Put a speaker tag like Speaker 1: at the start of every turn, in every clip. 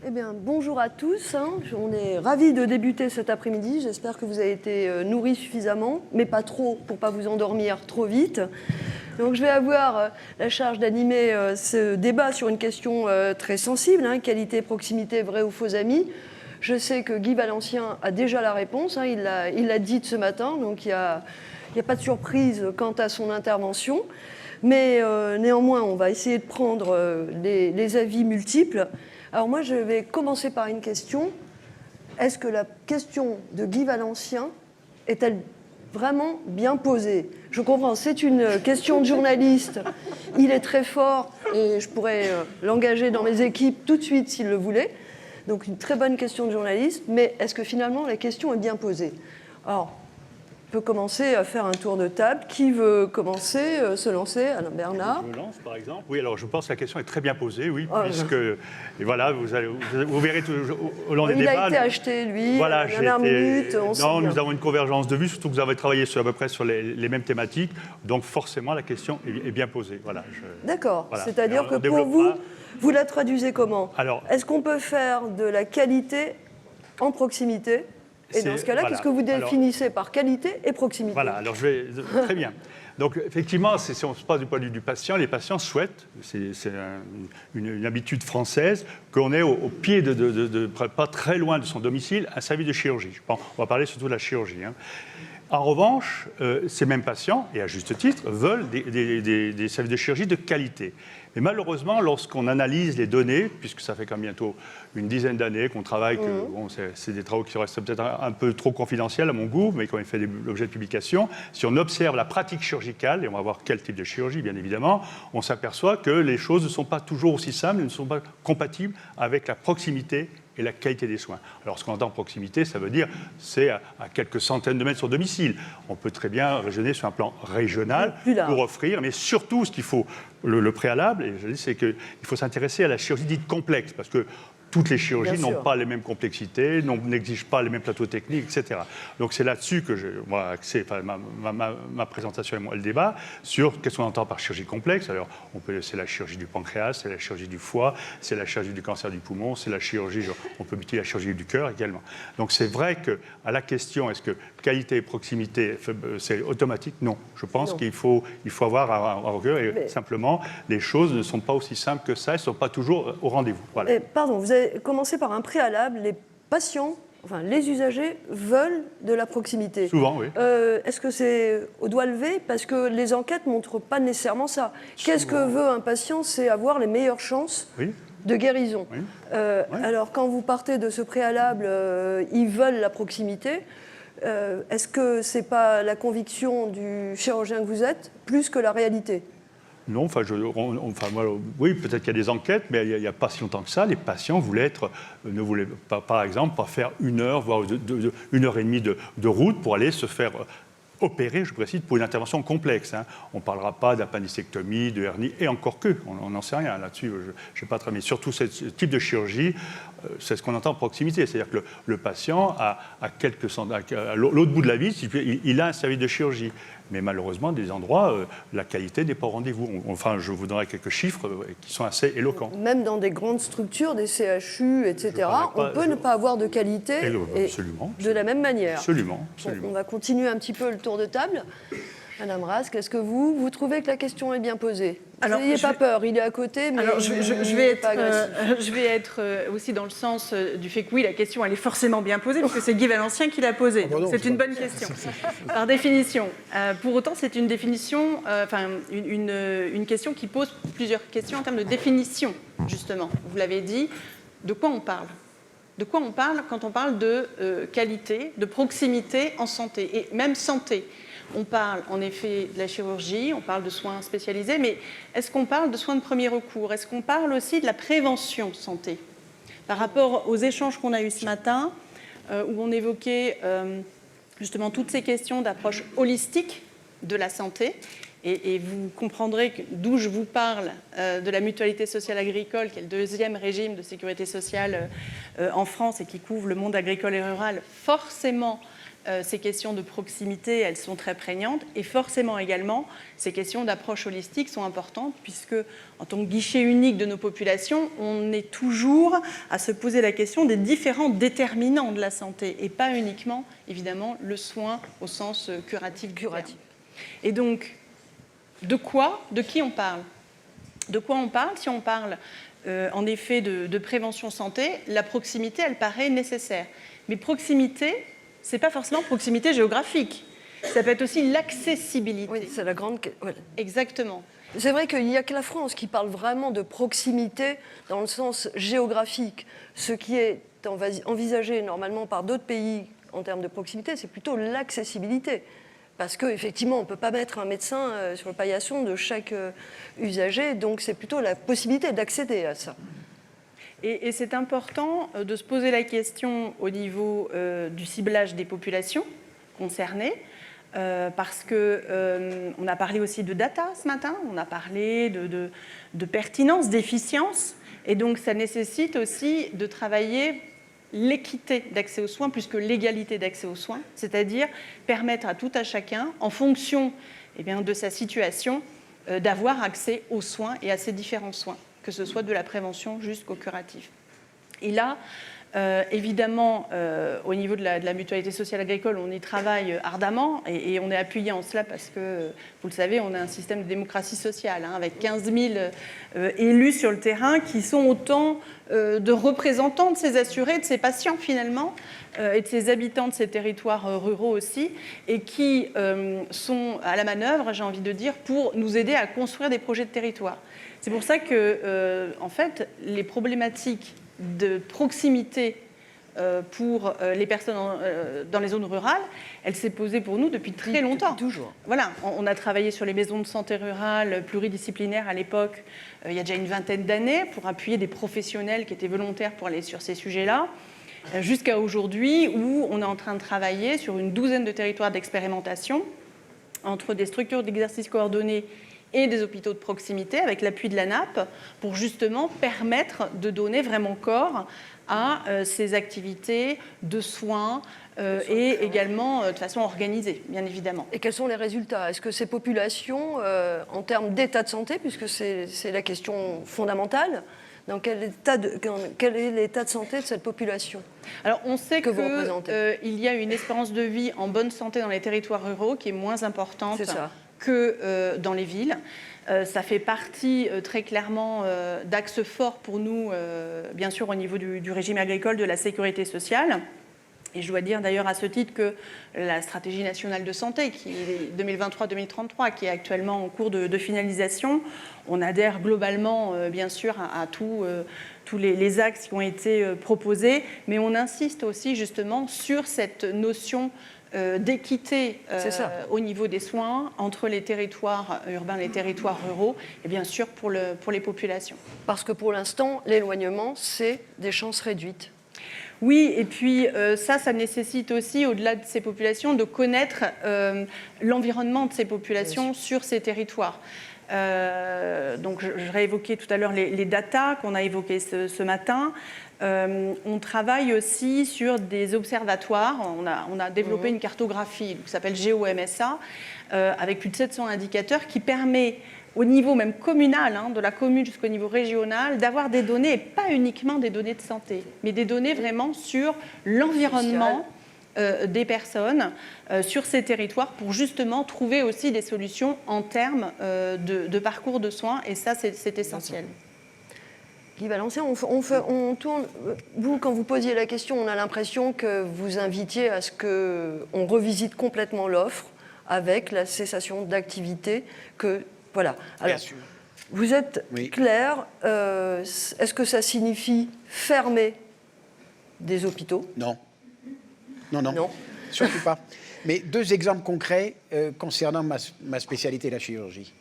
Speaker 1: Eh bien, bonjour à tous. On est ravis de débuter cet après-midi. J'espère que vous avez été nourris suffisamment, mais pas trop, pour ne pas vous endormir trop vite. Donc, je vais avoir la charge d'animer ce débat sur une question très sensible, qualité, proximité, vrai ou faux amis. Je sais que Guy Valencien a déjà la réponse, il l'a dit ce matin, donc il n'y a pas de surprise quant à son intervention. Mais néanmoins, on va essayer de prendre les avis multiples. Alors moi, je vais commencer par une question. Est-ce que la question de Guy Valencien est-elle vraiment bien posée? Je comprends, c'est une question de journaliste. Il est très fort et je pourrais l'engager dans mes équipes tout de suite s'il le voulait. Donc une très bonne question de journaliste. Mais est-ce que finalement la question est bien posée? Alors, on peut commencer à faire un tour de table. Qui veut commencer, se lancer? Alain Bernard.
Speaker 2: Je me lance, par exemple. Oui, alors je pense que la question est très bien posée, oui, puisque, et voilà, vous verrez au long des débats.
Speaker 1: Il a été acheté, lui,
Speaker 2: voilà,
Speaker 1: dernière minute.
Speaker 2: Non, nous avons une convergence de vues, surtout que vous avez travaillé à peu près sur les mêmes thématiques, donc forcément la question est bien posée. Voilà,
Speaker 1: d'accord,
Speaker 2: voilà.
Speaker 1: C'est-à-dire que pour vous la traduisez comment? Alors, est-ce qu'on peut faire de la qualité en proximité? Et dans ce cas-là, voilà. Qu'est-ce que vous définissez par qualité et proximité?
Speaker 2: Voilà, alors je vais... Très bien. Donc, effectivement, si on se passe du point de vue du patient, les patients souhaitent, c'est une habitude française, qu'on ait au pied, pas très loin de son domicile, un service de chirurgie. On va parler surtout de la chirurgie. En revanche, ces mêmes patients, et à juste titre, veulent des services de chirurgie de qualité. Mais malheureusement, lorsqu'on analyse les données, puisque ça fait quand même bientôt une dizaine d'années qu'on travaille, c'est des travaux qui restent peut-être un peu trop confidentiels à mon goût, mais qui ont fait l'objet de publications, si on observe la pratique chirurgicale, et on va voir quel type de chirurgie, bien évidemment, on s'aperçoit que les choses ne sont pas toujours aussi simples, ne sont pas compatibles avec la proximité et la qualité des soins. Alors, ce qu'on entend proximité, ça veut dire c'est à quelques centaines de mètres sur domicile. On peut très bien raisonner sur un plan régional pour offrir, mais surtout, ce qu'il faut, le préalable, et je dis, c'est qu'il faut s'intéresser à la chirurgie dite complexe, parce que toutes les chirurgies n'ont pas les mêmes complexités, n'exigent pas les mêmes plateaux techniques, etc. Donc c'est là-dessus que moi axer ma présentation et le débat sur qu'est-ce qu'on entend par chirurgie complexe. Alors c'est la chirurgie du pancréas, c'est la chirurgie du foie, c'est la chirurgie du cancer du poumon, c'est la chirurgie, on peut utiliser la chirurgie du cœur également. Donc c'est vrai qu'à la question est-ce que qualité et proximité c'est automatique? Non. Je pense qu'il faut avoir un regard et simplement les choses ne sont pas aussi simples que ça, elles ne sont pas toujours au rendez-vous. Voilà.
Speaker 1: Pardon, vous avez commencé par un préalable, les patients, enfin les usagers veulent de la proximité.
Speaker 2: Souvent, oui.
Speaker 1: Est-ce que c'est au doigt levé? Parce que les enquêtes ne montrent pas nécessairement ça. Qu'est-ce que veut un patient? C'est avoir les meilleures chances de guérison. Oui. Alors quand vous partez de ce préalable, ils veulent la proximité. Est-ce que ce n'est pas la conviction du chirurgien que vous êtes, plus que la réalité?
Speaker 2: Non, oui, peut-être qu'il y a des enquêtes, mais il n'y a pas si longtemps que ça, les patients ne voulaient pas, par exemple, pas faire 1 heure, voire 1 heure et demie de route pour aller se faire opérer, je précise, pour une intervention complexe. On ne parlera pas d'appendicectomie, de hernie, et encore que, on n'en sait rien là-dessus, je sais pas très bien. Mais surtout, ce type de chirurgie, c'est ce qu'on entend en proximité. C'est-à-dire que le patient, à l'autre bout de la ville, il a un service de chirurgie. Mais malheureusement, des endroits, la qualité n'est pas au rendez-vous. Enfin, je vous donnerai quelques chiffres qui sont assez éloquents.
Speaker 1: Même dans des grandes structures, des CHU, etc., on peut ne pas avoir de qualité
Speaker 2: absolument,
Speaker 1: de la même manière.
Speaker 2: Absolument.
Speaker 1: On va continuer un petit peu le tour de table. Madame Rask, est-ce que vous trouvez que la question est bien posée? N'ayez pas peur, il est à côté, mais
Speaker 3: alors, je vais être aussi dans le sens du fait que oui, la question elle est forcément bien posée, parce que c'est Guy Valencien qui l'a posée. Donc c'est une bonne question, par définition. Pour autant, c'est une définition, une question qui pose plusieurs questions en termes de définition, justement. Vous l'avez dit, de quoi on parle? De quoi on parle quand on parle de qualité, de proximité en santé, et même santé? On parle en effet de la chirurgie, on parle de soins spécialisés, mais est-ce qu'on parle de soins de premier recours? Est-ce qu'on parle aussi de la prévention santé? Par rapport aux échanges qu'on a eus ce matin, où on évoquait justement toutes ces questions d'approche holistique de la santé, Et vous comprendrez d'où je vous parle de la mutualité sociale agricole, qui est le deuxième régime de sécurité sociale en France et qui couvre le monde agricole et rural. Forcément, ces questions de proximité, elles sont très prégnantes. Et forcément également, ces questions d'approche holistique sont importantes, puisque en tant que guichet unique de nos populations, on est toujours à se poser la question des différents déterminants de la santé, et pas uniquement, évidemment, le soin au sens curatif. Et donc, de qui on parle? De quoi on parle? Si on parle en effet de prévention santé, la proximité, elle paraît nécessaire. Mais proximité, ce n'est pas forcément proximité géographique. Ça peut être aussi l'accessibilité.
Speaker 1: Oui, c'est la grande... Ouais.
Speaker 3: Exactement.
Speaker 1: C'est vrai qu'il n'y a que la France qui parle vraiment de proximité dans le sens géographique. Ce qui est envisagé normalement par d'autres pays en termes de proximité, c'est plutôt l'accessibilité. Parce qu'effectivement, on ne peut pas mettre un médecin sur le paillasson de chaque usager, donc c'est plutôt la possibilité d'accéder à ça.
Speaker 3: Et c'est important de se poser la question au niveau du ciblage des populations concernées, parce qu'on a parlé aussi de data ce matin, on a parlé de pertinence, d'efficience, et donc ça nécessite aussi de travailler l'équité d'accès aux soins plus que l'égalité d'accès aux soins, c'est-à-dire permettre à tout à chacun, en fonction de sa situation, d'avoir accès aux soins et à ces différents soins, que ce soit de la prévention jusqu'au curatif. Et là, évidemment, au niveau de la mutualité sociale agricole, on y travaille ardemment et on est appuyé en cela parce que, vous le savez, on a un système de démocratie sociale avec 15 000 élus sur le terrain qui sont autant de représentants de ces assurés, de ces patients finalement, et de ces habitants de ces territoires ruraux aussi, et qui sont à la manœuvre, j'ai envie de dire, pour nous aider à construire des projets de territoire. C'est pour ça que, en fait, les problématiques de proximité pour les personnes dans les zones rurales, elle s'est posée pour nous depuis très longtemps.
Speaker 1: Depuis toujours.
Speaker 3: Voilà, on a travaillé sur les maisons de santé rurales pluridisciplinaires à l'époque, il y a déjà une vingtaine d'années, pour appuyer des professionnels qui étaient volontaires pour aller sur ces sujets-là, jusqu'à aujourd'hui où on est en train de travailler sur une douzaine de territoires d'expérimentation entre des structures d'exercice coordonnées et des hôpitaux de proximité, avec l'appui de l'ANAP, pour justement permettre de donner vraiment corps à ces activités de soins et également de façon organisée, bien évidemment.
Speaker 1: Et quels sont les résultats? Est-ce que ces populations, en termes d'état de santé, puisque c'est la question fondamentale, quel est l'état de santé de cette population?
Speaker 3: Alors, on sait qu'il y a une espérance de vie en bonne santé dans les territoires ruraux qui est moins importante que dans les villes. Ça fait partie très clairement d'axes forts pour nous, bien sûr au niveau du régime agricole, de la sécurité sociale. Et je dois dire d'ailleurs à ce titre que la stratégie nationale de santé, qui est 2023-2033, qui est actuellement en cours de finalisation, on adhère globalement, bien sûr, à tous les axes qui ont été proposés, mais on insiste aussi justement sur cette notion d'équité au niveau des soins entre les territoires urbains et les territoires ruraux, et bien sûr pour les populations.
Speaker 1: Parce que pour l'instant, l'éloignement, c'est des chances réduites.
Speaker 3: Oui, et puis ça nécessite aussi, au-delà de ces populations, de connaître l'environnement de ces populations sur ces territoires. Donc, je réévoquais tout à l'heure les datas qu'on a évoquées ce matin. On travaille aussi sur des observatoires. On a développé une cartographie qui s'appelle GeoMSA, avec plus de 700 indicateurs qui permet, au niveau même communal, de la commune jusqu'au niveau régional, d'avoir des données, et pas uniquement des données de santé, mais des données vraiment sur l'environnement des personnes sur ces territoires pour justement trouver aussi des solutions en termes de parcours de soins, et ça, c'est essentiel.
Speaker 1: Guy Valençay, on tourne. Vous, quand vous posiez la question, on a l'impression que vous invitiez à ce qu'on revisite complètement l'offre avec la cessation d'activité. Voilà. Alors, bien sûr. Vous êtes clair. Est-ce que ça signifie fermer des hôpitaux?
Speaker 4: Non. Non, surtout pas. Mais deux exemples concrets concernant ma spécialité, la chirurgie.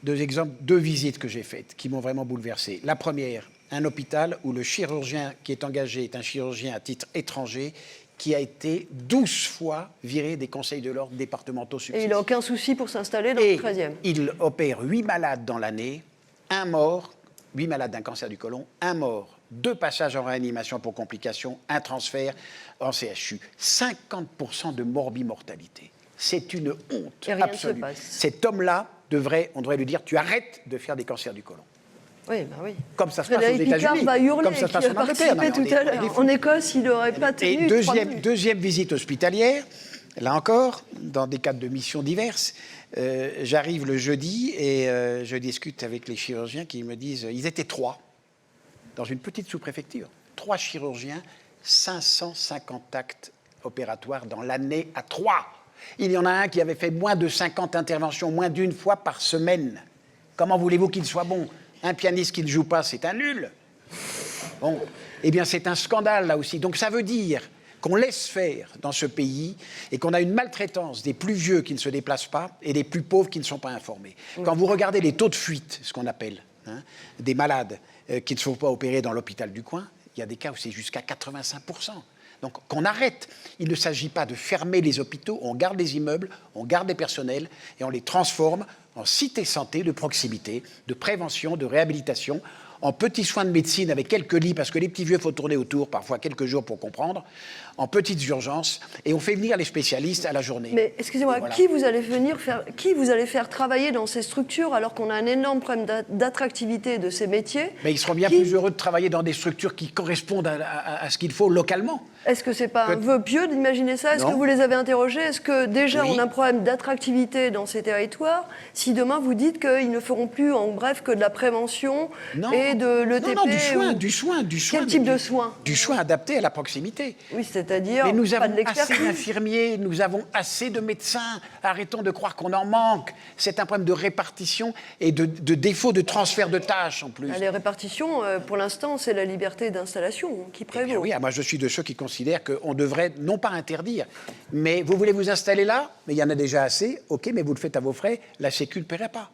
Speaker 4: Deux visites que j'ai faites qui m'ont vraiment bouleversé. La première, un hôpital où le chirurgien qui est engagé est un chirurgien à titre étranger qui a été 12 fois viré des conseils de l'ordre départementaux successifs.
Speaker 1: Et il n'a aucun souci pour s'installer dans le 13e.
Speaker 4: Il opère 8 malades dans l'année, 1 mort, 8 malades d'un cancer du côlon, 1 mort, 2 passages en réanimation pour complications, 1 transfert en CHU. 50% de morbimortalité. C'est une honte
Speaker 1: et rien
Speaker 4: absolue.
Speaker 1: ne se passe.
Speaker 4: Cet homme-là, on devrait lui dire, tu arrêtes de faire des cancers du côlon.
Speaker 1: Oui, bah oui.
Speaker 4: Comme ça se passe aux
Speaker 1: Frédéric Picard
Speaker 4: États-Unis.
Speaker 1: va hurler,
Speaker 4: Comme ça se passe en
Speaker 1: qui a
Speaker 4: Angleterre.
Speaker 1: participé tout à l'heure. En Écosse, il n'aurait pas tenu.
Speaker 4: Et deuxième visite hospitalière, là encore, dans des cadres de missions diverses. J'arrive le jeudi et je discute avec les chirurgiens qui me disent, ils étaient 3 dans une petite sous-préfecture. 3 chirurgiens, 550 actes opératoires dans l'année à 3. Il y en a un qui avait fait moins de 50 interventions, moins d'1 fois par semaine. Comment voulez-vous qu'il soit bon? Un pianiste qui ne joue pas, c'est un nul. Bon, eh bien, c'est un scandale, là aussi. Donc, ça veut dire qu'on laisse faire dans ce pays et qu'on a une maltraitance des plus vieux qui ne se déplacent pas et des plus pauvres qui ne sont pas informés. Quand vous regardez les taux de fuite, ce qu'on appelle, des malades qui ne sont pas opérés dans l'hôpital du coin, il y a des cas où c'est jusqu'à 85%. Donc, qu'on arrête. Il ne s'agit pas de fermer les hôpitaux, on garde les immeubles, on garde les personnels et on les transforme en cités santé de proximité, de prévention, de réhabilitation, en petits soins de médecine avec quelques lits, parce que les petits vieux, il faut tourner autour, parfois quelques jours pour comprendre, en petites urgences, et on fait venir les spécialistes à la journée.
Speaker 1: Mais excusez-moi,
Speaker 4: voilà.
Speaker 1: qui vous allez faire travailler dans ces structures alors qu'on a un énorme problème d'attractivité de ces métiers?
Speaker 4: Mais ils seront bien plus heureux de travailler dans des structures qui correspondent à ce qu'il faut localement.
Speaker 1: Est-ce que c'est pas un vœu pieux d'imaginer ça? Est-ce que vous les avez interrogés? Est-ce que déjà on a un problème d'attractivité dans ces territoires? Si demain vous dites qu'ils ne feront plus, en bref, que de la prévention et de l'ETP?
Speaker 4: Non, du soin.
Speaker 1: Quel type de soin?
Speaker 4: Du soin adapté à la proximité.
Speaker 1: Oui, c'est-à-dire
Speaker 4: mais nous
Speaker 1: pas
Speaker 4: avons
Speaker 1: de l'expertise.
Speaker 4: assez d'infirmiers, nous avons assez de médecins. Arrêtons de croire qu'on en manque. C'est un problème de répartition et de défaut de transfert de tâches en plus.
Speaker 1: Les répartitions, pour l'instant, c'est la liberté d'installation qui prévaut.
Speaker 4: Eh bien oui, moi je suis de ceux qui considèrent qu'on devrait non pas interdire, mais vous voulez vous installer là, mais il y en a déjà assez, ok, mais vous le faites à vos frais, la Sécu ne paierait pas.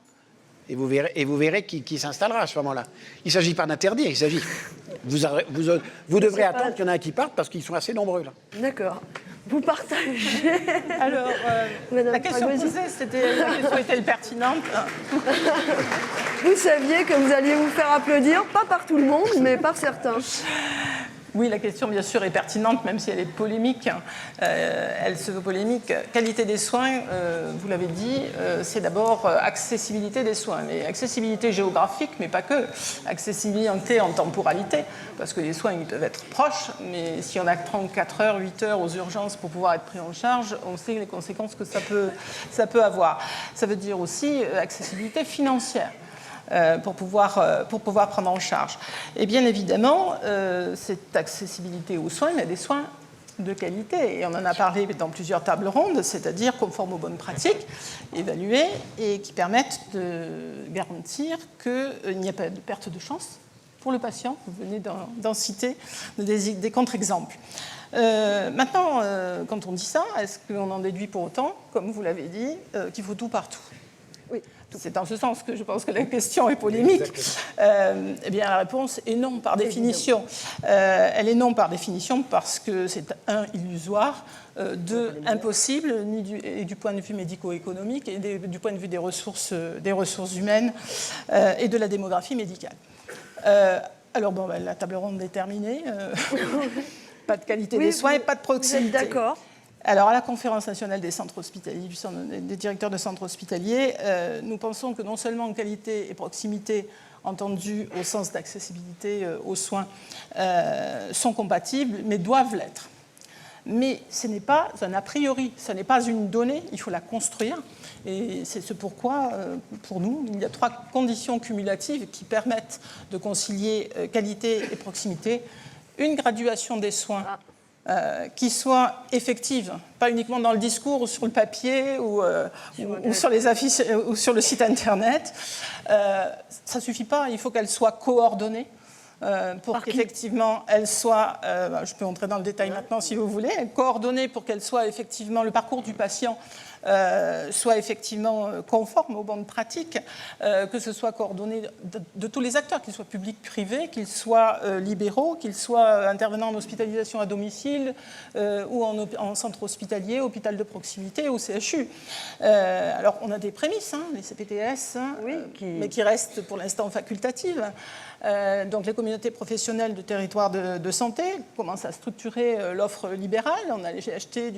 Speaker 4: Et vous verrez qui s'installera à ce moment-là. Il ne s'agit pas d'interdire, il s'agit... Vous devrez attendre qu'il y en ait un qui parte parce qu'ils sont assez nombreux là.
Speaker 1: D'accord. Vous partagez.
Speaker 3: Alors, la question
Speaker 1: Fragosi.
Speaker 3: posée, la question était-elle pertinente?
Speaker 1: Vous saviez que vous alliez vous faire applaudir, pas par tout le monde, mais par certains.
Speaker 3: Oui, la question, bien sûr, est pertinente, même si elle est polémique. Elle se veut polémique. Qualité des soins, vous l'avez dit, c'est d'abord accessibilité des soins. Mais accessibilité géographique, mais pas que. Accessibilité en temporalité, parce que les soins, ils peuvent être proches, mais si on a 34 heures, 8 heures aux urgences pour pouvoir être pris en charge, on sait les conséquences que ça peut avoir. Ça veut dire aussi accessibilité financière. Pour pouvoir prendre en charge. Et bien évidemment, cette accessibilité aux soins, il y a des soins de qualité. Et on en a parlé dans plusieurs tables rondes, c'est-à-dire conformes aux bonnes pratiques, évaluées et qui permettent de garantir qu'il n'y a pas de perte de chance pour le patient. Vous venez d'en citer des contre-exemples. Maintenant, quand on dit ça, est-ce qu'on en déduit pour autant, comme vous l'avez dit, qu'il faut tout partout?
Speaker 1: Oui.
Speaker 3: C'est dans ce sens que je pense que la question est polémique. Eh bien, la réponse est non, par définition. Elle est non, par définition, parce que c'est illusoire, impossible, et du point de vue médico-économique, et du point de vue des ressources humaines et de la démographie médicale. Alors, la table ronde est terminée. Pas de qualité des soins et pas de proximité.
Speaker 1: Vous êtes d'accord?
Speaker 3: Alors, à la Conférence nationale des centres hospitaliers, des directeurs de centres hospitaliers, nous pensons que non seulement qualité et proximité, entendues au sens d'accessibilité aux soins, sont compatibles, mais doivent l'être. Mais ce n'est pas un a priori, ce n'est pas une donnée, il faut la construire. Et c'est ce pourquoi, pour nous, il y a 3 conditions cumulatives qui permettent de concilier qualité et proximité. Une graduation des soins qui soit effective, pas uniquement dans le discours ou sur le papier ou sur les affiches ou sur le site internet. Ça ne suffit pas, il faut qu'elle soit coordonnée pour qu'effectivement elle soit, je peux entrer dans le détail maintenant si vous voulez, coordonnée pour qu'elle soit effectivement, le parcours du patient
Speaker 5: soit effectivement conforme aux bonnes pratiques, que ce soit coordonné de tous les acteurs, qu'ils soient publics, privés, qu'ils soient libéraux, qu'ils soient intervenants en hospitalisation à domicile ou en centre hospitalier, hôpital de proximité ou CHU. Alors, on a des prémices, les CPTS, mais qui restent pour l'instant facultatives. Donc les communautés professionnelles de territoire de santé commencent à structurer l'offre libérale. On a les GHT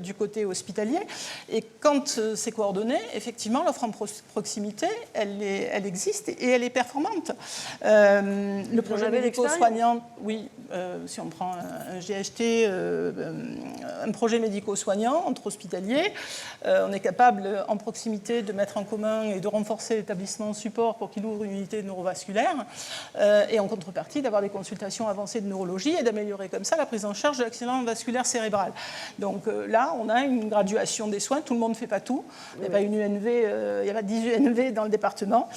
Speaker 5: du côté hospitalier. Et quand c'est coordonné, effectivement, l'offre en proximité, elle existe et elle est performante. Le projet médico-soignant, oui, si on prend un GHT, un projet médico-soignant entre hospitaliers, on est capable en proximité de mettre en commun et de renforcer l'établissement en support pour qu'il ouvre une unité neurovasculaire. Et en contrepartie d'avoir des consultations avancées de neurologie et d'améliorer comme ça la prise en charge de l'accident vasculaire cérébral. Donc là, on a une graduation des soins, tout le monde ne fait pas tout, il n'y a pas une UNV, il n'y a pas 10 UNV dans le département,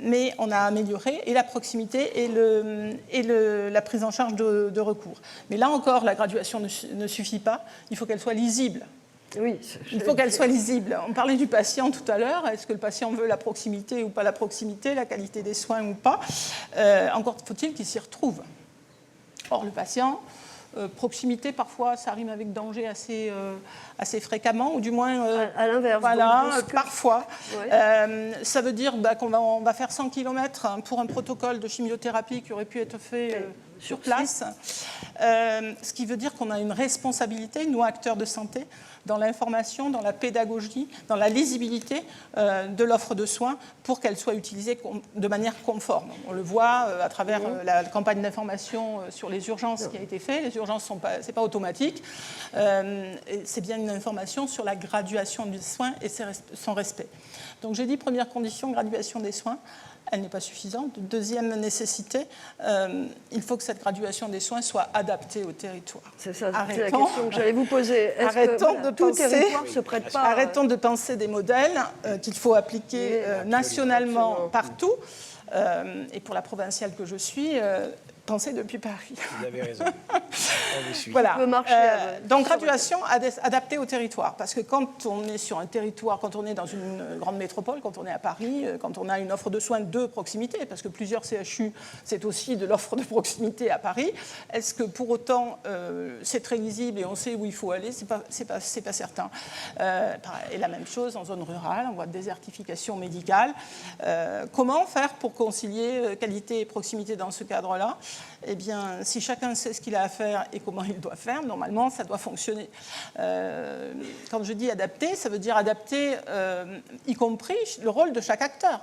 Speaker 5: mais on a amélioré et la proximité et la prise en charge de recours. Mais là encore, la graduation ne suffit pas, il faut qu'elle soit lisible.
Speaker 1: Oui,
Speaker 5: il faut qu'elle soit lisible. On parlait du patient tout à l'heure. Est-ce que le patient veut la proximité ou pas la proximité, la qualité des soins ou pas? Encore faut-il qu'il s'y retrouve. Or, le patient, proximité, parfois, ça rime avec danger assez fréquemment, ou du moins...
Speaker 1: à l'inverse.
Speaker 5: Voilà, parfois. Ouais. Ça veut dire qu'on va faire 100 km pour un protocole de chimiothérapie qui aurait pu être fait sur place. Ce qui veut dire qu'on a une responsabilité, nous, acteurs de santé, dans l'information, dans la pédagogie, dans la lisibilité de l'offre de soins pour qu'elle soit utilisée de manière conforme. On le voit à travers la campagne d'information sur les urgences qui a été faite. Les urgences, ce n'est pas automatique. C'est bien une information sur la graduation des soins et son respect. Donc j'ai dit, première condition, graduation des soins. Elle n'est pas suffisante. Deuxième nécessité, il faut que cette graduation des soins soit adaptée au territoire.
Speaker 1: C'est ça, c'est la question que j'allais vous poser.
Speaker 5: Arrêtons de penser des modèles qu'il faut appliquer nationalement partout. Et pour la provinciale que je suis, penser depuis Paris.
Speaker 4: Vous avez raison.
Speaker 5: Voilà. Donc, graduation adaptée au territoire. Parce que quand on est sur un territoire, quand on est dans une grande métropole, quand on est à Paris, quand on a une offre de soins de proximité, parce que plusieurs CHU, c'est aussi de l'offre de proximité à Paris, est-ce que pour autant c'est très lisible et on sait où il faut aller? C'est pas certain. Et la même chose en zone rurale, on voit désertification médicale. Comment faire pour concilier qualité et proximité dans ce cadre-là? Eh bien, si chacun sait ce qu'il a à faire et comment il doit faire, normalement, ça doit fonctionner. Quand je dis adapter, ça veut dire adapter, y compris le rôle de chaque acteur.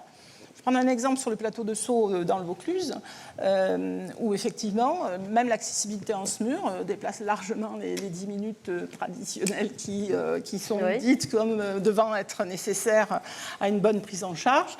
Speaker 5: Je prends un exemple sur le plateau de Sceaux dans le Vaucluse, où effectivement, même l'accessibilité en SMUR déplace largement les 10 minutes traditionnelles qui sont dites comme devant être nécessaires à une bonne prise en charge.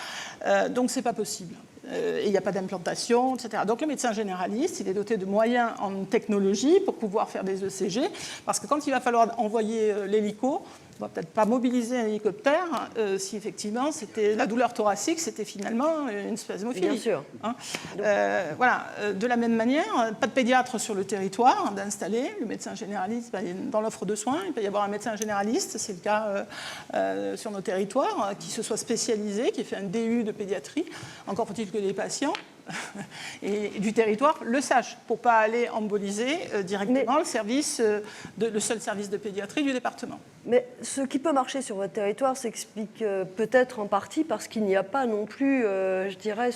Speaker 5: Donc, ce n'est pas possible. Et il n'y a pas d'implantation, etc. Donc le médecin généraliste, il est doté de moyens en technologie pour pouvoir faire des ECG, parce que quand il va falloir envoyer l'hélico, on ne va peut-être pas mobiliser un hélicoptère si effectivement la douleur thoracique, c'était finalement une spasmophilie.
Speaker 1: Bien sûr.
Speaker 5: Voilà. De la même manière, pas de pédiatre sur le territoire d'installer. Le médecin généraliste, dans l'offre de soins, il peut y avoir un médecin généraliste, c'est le cas sur nos territoires, qui se soit spécialisé, qui ait fait un DU de pédiatrie. Encore faut-il que les patients et du territoire le sachent, pour ne pas aller emboliser directement le seul service de pédiatrie du département.
Speaker 1: Mais ce qui peut marcher sur votre territoire s'explique peut-être en partie parce qu'il n'y a pas non plus, je dirais,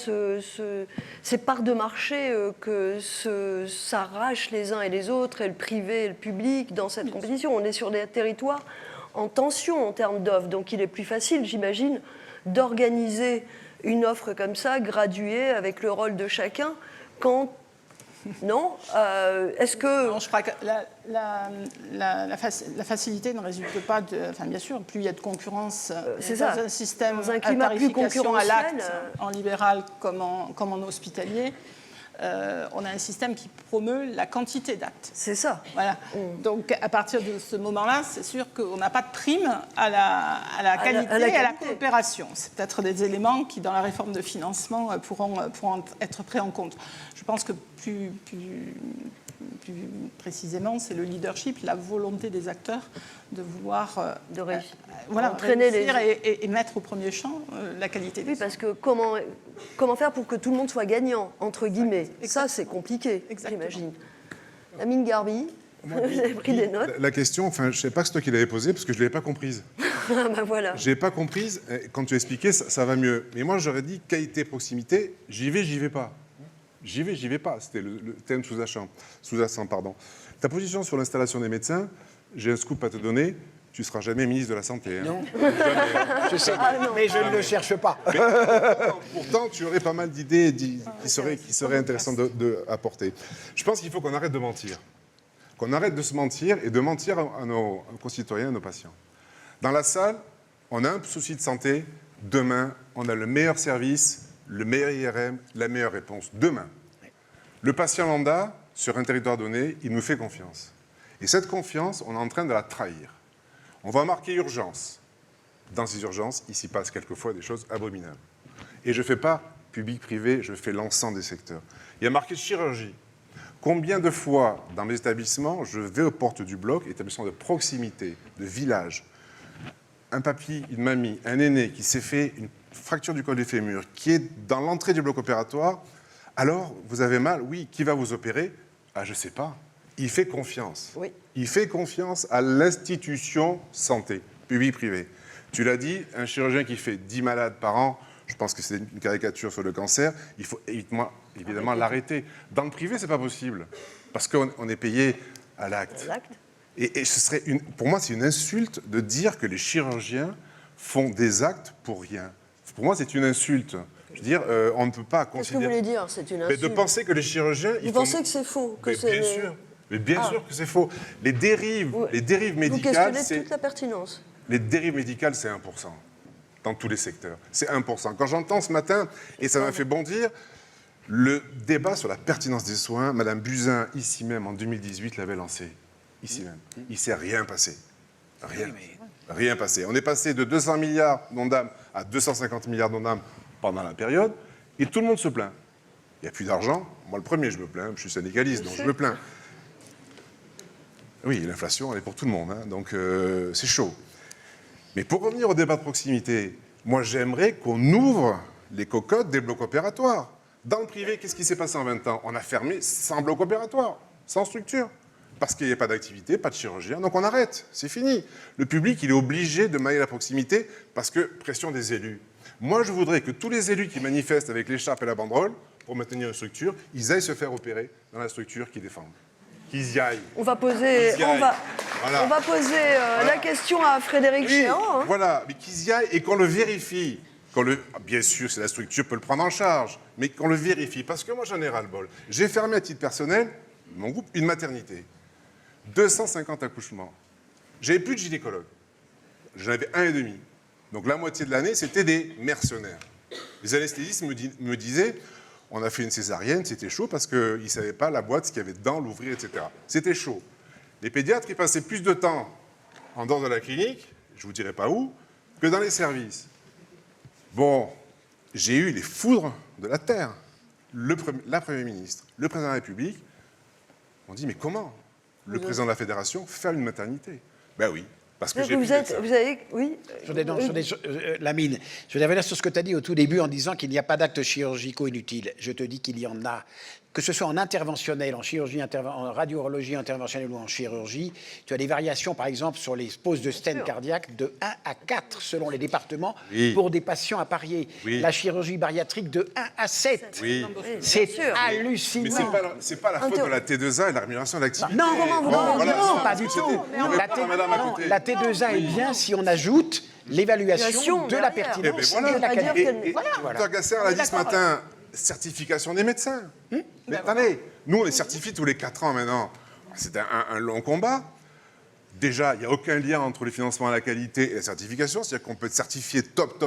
Speaker 1: ces parts de marché que s'arrachent les uns et les autres, et le privé et le public dans cette compétition. On est sur des territoires en tension en termes d'offres, donc il est plus facile, j'imagine, d'organiser une offre comme ça, graduée, avec le rôle de chacun, quand... Non est-ce que...
Speaker 5: Non, je crois que la facilité ne résulte pas de... Enfin, bien sûr, plus il y a de concurrence dans un système
Speaker 1: dans un climat plus concurrentiel,
Speaker 5: à l'acte, en libéral comme en hospitalier, on a un système qui promeut la quantité d'actes.
Speaker 1: C'est ça.
Speaker 5: Voilà. Donc, à partir de ce moment-là, c'est sûr qu'on n'a pas de prime à la qualité et à la coopération. C'est peut-être des éléments qui, dans la réforme de financement, pourront être pris en compte. Je pense que plus plus précisément, c'est le leadership, la volonté des acteurs de vouloir
Speaker 1: De réussir.
Speaker 5: entraîner et mettre au premier champ la qualité des
Speaker 1: Oui, parce que comment faire pour que tout le monde soit gagnant, entre guillemets? Ça, c'est compliqué, j'imagine. Amine Garbi, vous avez pris des notes.
Speaker 6: La question, enfin, je ne sais pas que c'est toi qui l'avais posée, parce que je ne l'avais pas comprise.
Speaker 1: Ah ben voilà.
Speaker 6: Je n'ai pas comprise. Quand tu as expliqué, ça va mieux. Mais moi, j'aurais dit qualité, proximité, j'y vais pas. J'y vais pas. C'était le thème sous-jacent. Ta position sur l'installation des médecins, j'ai un scoop à te donner. Tu ne seras jamais ministre de la Santé. Hein.
Speaker 4: Non.
Speaker 6: Jamais.
Speaker 4: Je sais, mais je ne le cherche pas.
Speaker 6: Pourtant, tu aurais pas mal d'idées qui seraient intéressantes à apporter. Je pense qu'il faut qu'on arrête de mentir. Qu'on arrête de se mentir et de mentir à nos concitoyens, à nos patients. Dans la salle, on a un souci de santé. Demain, on a le meilleur service, le meilleur IRM, la meilleure réponse. Demain. Le patient lambda, sur un territoire donné, il nous fait confiance. Et cette confiance, on est en train de la trahir. On va marquer urgence. Dans ces urgences, il s'y passe quelquefois des choses abominables. Et je ne fais pas public-privé, je fais l'ensemble des secteurs. Il y a marqué chirurgie. Combien de fois, dans mes établissements, je vais aux portes du bloc, établissement de proximité, de village, un papy, une mamie, un aîné qui s'est fait une fracture du col du fémur, qui est dans l'entrée du bloc opératoire, alors, vous avez mal, oui, qui va vous opérer? Ah, je ne sais pas. Il fait confiance.
Speaker 1: Oui.
Speaker 6: Il fait confiance à l'institution santé, public-privé. Tu l'as dit, un chirurgien qui fait 10 malades par an, je pense que c'est une caricature sur le cancer, il faut évidemment l'arrêter. Dans le privé, ce n'est pas possible, parce qu'on est payé à l'acte. Et ce serait pour moi, c'est une insulte de dire que les chirurgiens font des actes pour rien. Pour moi, c'est une insulte. Je veux dire, on ne peut pas considérer...
Speaker 1: Qu'est-ce que vous voulez dire? C'est une insulte.
Speaker 6: Mais de penser que les chirurgiens...
Speaker 1: Vous pensez que c'est faux?
Speaker 6: Bien sûr. Mais bien sûr que c'est faux. Les dérives médicales...
Speaker 1: Vous questionnez toute la pertinence.
Speaker 6: Les dérives médicales, c'est 1%. Dans tous les secteurs. C'est 1%. Quand j'entends ce matin, et ça m'a fait bondir, le débat sur la pertinence des soins, Madame Buzyn, ici même, en 2018, l'avait lancé. Ici même. Il ne s'est rien passé. Rien passé. On est passé de 200 milliards d'ONDAM à 250 milliards d'ONDAM pendant la période, et tout le monde se plaint. Il n'y a plus d'argent. Moi, le premier, je me plains. Je suis syndicaliste, donc je me plains. Oui, l'inflation, elle est pour tout le monde, hein, donc c'est chaud. Mais pour revenir au débat de proximité, moi, j'aimerais qu'on ouvre les cocottes des blocs opératoires. Dans le privé, qu'est-ce qui s'est passé en 20 ans? On a fermé 100 blocs opératoires, sans structure. Parce qu'il n'y a pas d'activité, pas de chirurgien, donc on arrête, c'est fini. Le public, il est obligé de mailler la proximité parce que pression des élus. Moi, je voudrais que tous les élus qui manifestent avec l'écharpe et la banderole pour maintenir une structure, ils aillent se faire opérer dans la structure qu'ils défendent. Qu'ils y aillent.
Speaker 1: On va poser,
Speaker 6: Voilà.
Speaker 1: la question à Frédéric Chéant. Hein.
Speaker 6: Voilà, mais qu'ils y aillent et qu'on le vérifie. Bien sûr, c'est la structure peut le prendre en charge, mais qu'on le vérifie. Parce que moi, j'en ai ras-le-bol. J'ai fermé à titre personnel, mon groupe, une maternité. 250 accouchements. J'avais plus de gynécologue. J'en avais 1,5. Donc la moitié de l'année, c'était des mercenaires. Les anesthésistes me disaient, on a fait une césarienne, c'était chaud parce qu'ils ne savaient pas la boîte, ce qu'il y avait dedans, l'ouvrir, etc. C'était chaud. Les pédiatres, ils passaient plus de temps en dehors de la clinique, je ne vous dirai pas où, que dans les services. Bon, j'ai eu les foudres de la terre. La Première ministre, le Président de la République, on dit, mais comment le président de la Fédération faire une maternité? Ben oui, parce que j'ai plus
Speaker 4: Lamine, je voudrais revenir sur ce que tu as dit au tout début en disant qu'il n'y a pas d'actes chirurgicaux inutiles. Je te dis qu'il y en a. Que ce soit en interventionnel, en chirurgie, en radiologie interventionnelle ou en chirurgie, tu as des variations, par exemple, sur les poses de stènes cardiaques de 1 à 4 selon les départements pour des patients appariés. La chirurgie bariatrique de 1 à 7. C'est hallucinant.
Speaker 6: Mais ce n'est pas la faute de la T2A et la rémunération d'activité.
Speaker 4: Non, pas du tout. La T2A est bien si on ajoute l'évaluation de la pertinence et de la qualité.
Speaker 6: Dr Gasser l'a dit ce matin, certification des médecins. Mais attendez, nous on est certifiés tous les 4 ans maintenant. C'est un long combat. Déjà, il n'y a aucun lien entre le financement à la qualité et la certification. C'est-à-dire qu'on peut être certifié top,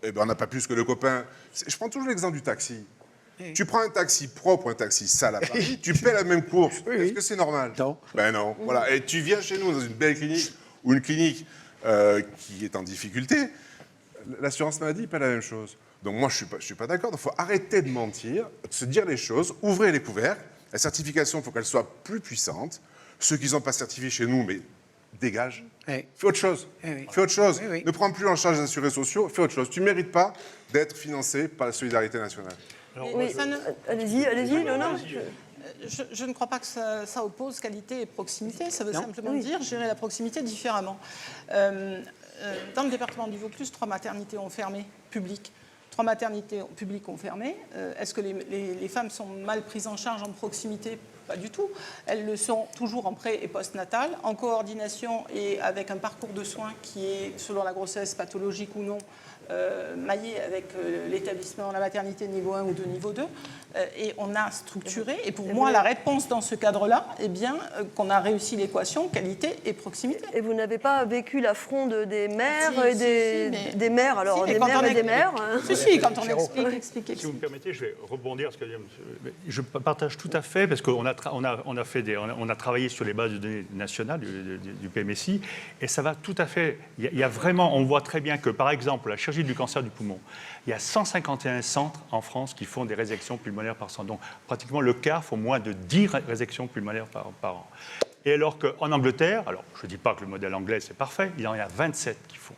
Speaker 6: et ben on n'a pas plus que le copain. Je prends toujours l'exemple du taxi. Tu prends un taxi propre ou un taxi sale à Paris, tu paies la même course. Est-ce que c'est normal?
Speaker 4: Non.
Speaker 6: Ben non. Voilà. Et tu viens chez nous dans une belle clinique ou une clinique qui est en difficulté, l'assurance maladie paie la même chose. Donc moi, je ne suis pas d'accord. Il faut arrêter de mentir, de se dire les choses, ouvrez les couvercles La certification, il faut qu'elle soit plus puissante. Ceux qui ne sont pas certifiés chez nous, mais dégage.
Speaker 4: Oui.
Speaker 6: Fais autre chose.
Speaker 4: Oui.
Speaker 6: Fais autre chose.
Speaker 4: Oui, oui.
Speaker 6: Ne prends plus en charge les assurés sociaux. Fais autre chose. Tu ne mérites pas d'être financé par la solidarité nationale.
Speaker 1: Oui,
Speaker 5: ça ne-
Speaker 1: allez-y, non.
Speaker 5: Je ne crois pas que ça oppose qualité et proximité. Ça veut simplement dire gérer la proximité différemment. Dans le département du Vaucluse, 3 maternités ont fermé, publiques. 3 maternités publiques ont fermé. Est-ce que les femmes sont mal prises en charge en proximité ? Pas du tout. Elles le sont toujours en pré- et post-natal, en coordination et avec un parcours de soins qui est, selon la grossesse pathologique ou non, maillé avec l'établissement, la maternité niveau 1 ou de niveau 2. Et on a structuré. Et pour moi, la réponse dans ce cadre-là, eh bien, qu'on a réussi l'équation qualité et proximité.
Speaker 1: Et vous n'avez pas vécu la fronde des mères
Speaker 5: Si,
Speaker 1: et
Speaker 5: mais-
Speaker 1: des mères, alors
Speaker 5: Si, mais
Speaker 1: des
Speaker 5: quand
Speaker 1: mères
Speaker 5: on
Speaker 1: et des mères. Hein.
Speaker 5: Si, quand on explique.
Speaker 2: Si vous me permettez, je vais rebondir. Je partage tout à fait, parce qu'on a travaillé sur les bases de données nationales du PMSI, et ça va tout à fait. Il y a vraiment, on voit très bien que, par exemple, la chirurgie du cancer du poumon, il y a 151 centres en France qui font des résections pulmonaires par centre. Donc, pratiquement le quart font moins de 10 résections pulmonaires par an. Et alors qu'en Angleterre, alors je ne dis pas que le modèle anglais c'est parfait, il y en a 27 qui font,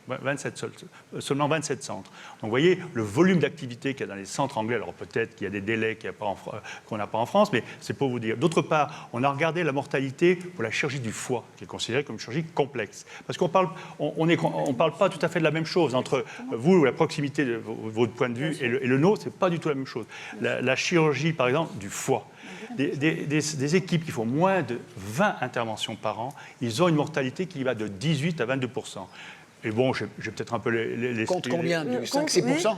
Speaker 2: seulement 27 centres. Donc vous voyez le volume d'activité qu'il y a dans les centres anglais, alors peut-être qu'il y a des délais qu'on n'a pas en France, mais c'est pour vous dire. D'autre part, on a regardé la mortalité pour la chirurgie du foie, qui est considérée comme une chirurgie complexe. Parce qu'on parle, on parle pas tout à fait de la même chose entre vous, la proximité de votre point de vue, et le nôtre, c'est pas du tout la même chose. La chirurgie, par exemple, du foie. Des équipes qui font moins de 20 interventions par an, ils ont une mortalité qui va de 18 à 22%. Et bon, j'ai peut-être un peu les
Speaker 4: Contre combien? 5-6%?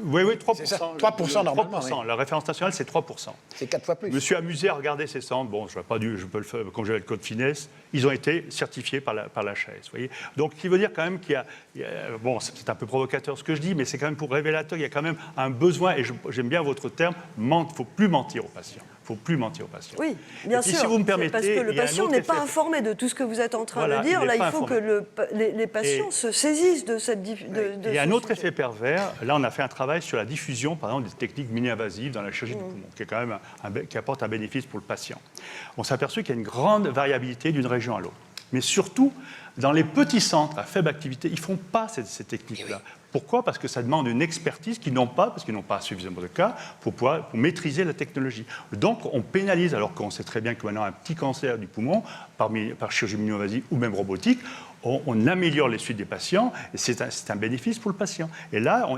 Speaker 2: Oui, 3%.
Speaker 4: C'est ça, 3% normalement.
Speaker 2: 3%.
Speaker 4: Oui.
Speaker 2: La référence nationale, c'est 3%.
Speaker 4: C'est 4 fois plus.
Speaker 2: Je me suis amusé à regarder ces centres. Bon, je peux le faire comme j'avais le code finesse. Ils ont été certifiés par l'HAS. Voyez. Donc, ce qui veut dire quand même qu'il y a bon, c'est un peu provocateur ce que je dis, mais c'est quand même pour révélateur. Il y a quand même un besoin, et j'aime bien votre terme, il ne faut plus mentir aux patients. Il ne faut plus mentir aux patients.
Speaker 1: Oui, bien sûr.
Speaker 2: Si vous me permettez,
Speaker 1: parce que le
Speaker 2: il y a un
Speaker 1: patient
Speaker 2: autre
Speaker 1: n'est pas
Speaker 2: effet.
Speaker 1: informé de tout ce que vous êtes en train
Speaker 2: Voilà,
Speaker 1: de dire.
Speaker 2: il
Speaker 1: Là,
Speaker 2: n'est pas
Speaker 1: il faut
Speaker 2: informé.
Speaker 1: que les patients se saisissent de cette
Speaker 2: Il y a un autre effet pervers. Là, on a fait un travail sur la diffusion, par exemple, des techniques mini-invasives dans la chirurgie du poumon, qui est quand même qui apporte un bénéfice pour le patient. On s'est aperçu qu'il y a une grande variabilité d'une région à l'autre. Mais surtout, dans les petits centres à faible activité, ils ne font pas ces techniques-là. Pourquoi ? Parce que ça demande une expertise qu'ils n'ont pas, parce qu'ils n'ont pas suffisamment de cas, pour maîtriser la technologie. Donc, on pénalise, alors qu'on sait très bien que maintenant, un petit cancer du poumon, par chirurgie mini-invasive ou même robotique, on améliore les suites des patients, et c'est un bénéfice pour le patient. Et là,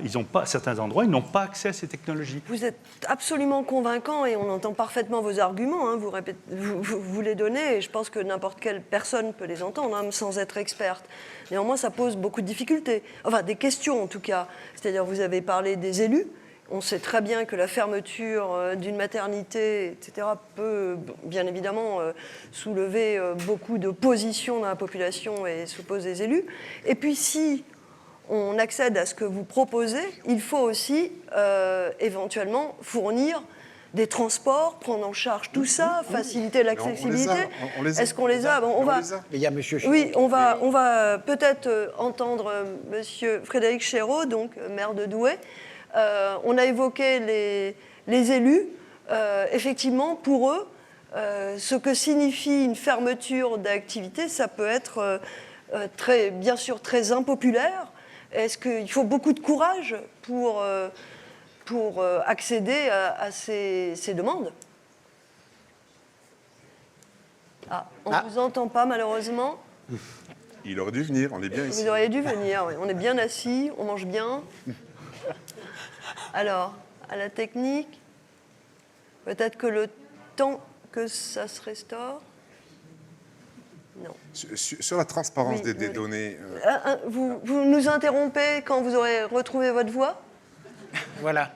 Speaker 2: certains endroits, ils n'ont pas accès à ces technologies.
Speaker 1: Vous êtes absolument convaincant et on entend parfaitement vos arguments. Hein, vous les donnez et je pense que n'importe quelle personne peut les entendre, hein, sans être experte. Néanmoins, ça pose beaucoup de difficultés. Enfin, des questions en tout cas. C'est-à-dire, vous avez parlé des élus. On sait très bien que la fermeture d'une maternité, etc., peut bien évidemment soulever beaucoup d'opposition dans la population et s'oppose des élus. Et puis, si on accède à ce que vous proposez, il faut aussi éventuellement fournir des transports, prendre en charge tout ça, faciliter l'accessibilité. Est-ce qu'on les a? Bon,
Speaker 4: Mais il y a Monsieur Chéreau.
Speaker 1: Oui, on va peut-être entendre Monsieur Frédéric Chéreau, donc maire de Douai. On a évoqué les élus. Effectivement, pour eux, ce que signifie une fermeture d'activité, ça peut être bien sûr très impopulaire. Est-ce qu'il faut beaucoup de courage pour accéder à ces demandes? On ne vous entend pas malheureusement.
Speaker 6: Il aurait dû venir, on est bien ici.
Speaker 1: Vous auriez dû venir, oui. On est bien assis, on mange bien. Alors, à la technique, peut-être que le temps que ça se restaure. Non.
Speaker 6: Sur la transparence
Speaker 1: Oui,
Speaker 6: des données...
Speaker 1: Vous nous interrompez quand vous aurez retrouvé votre voix?
Speaker 4: Voilà.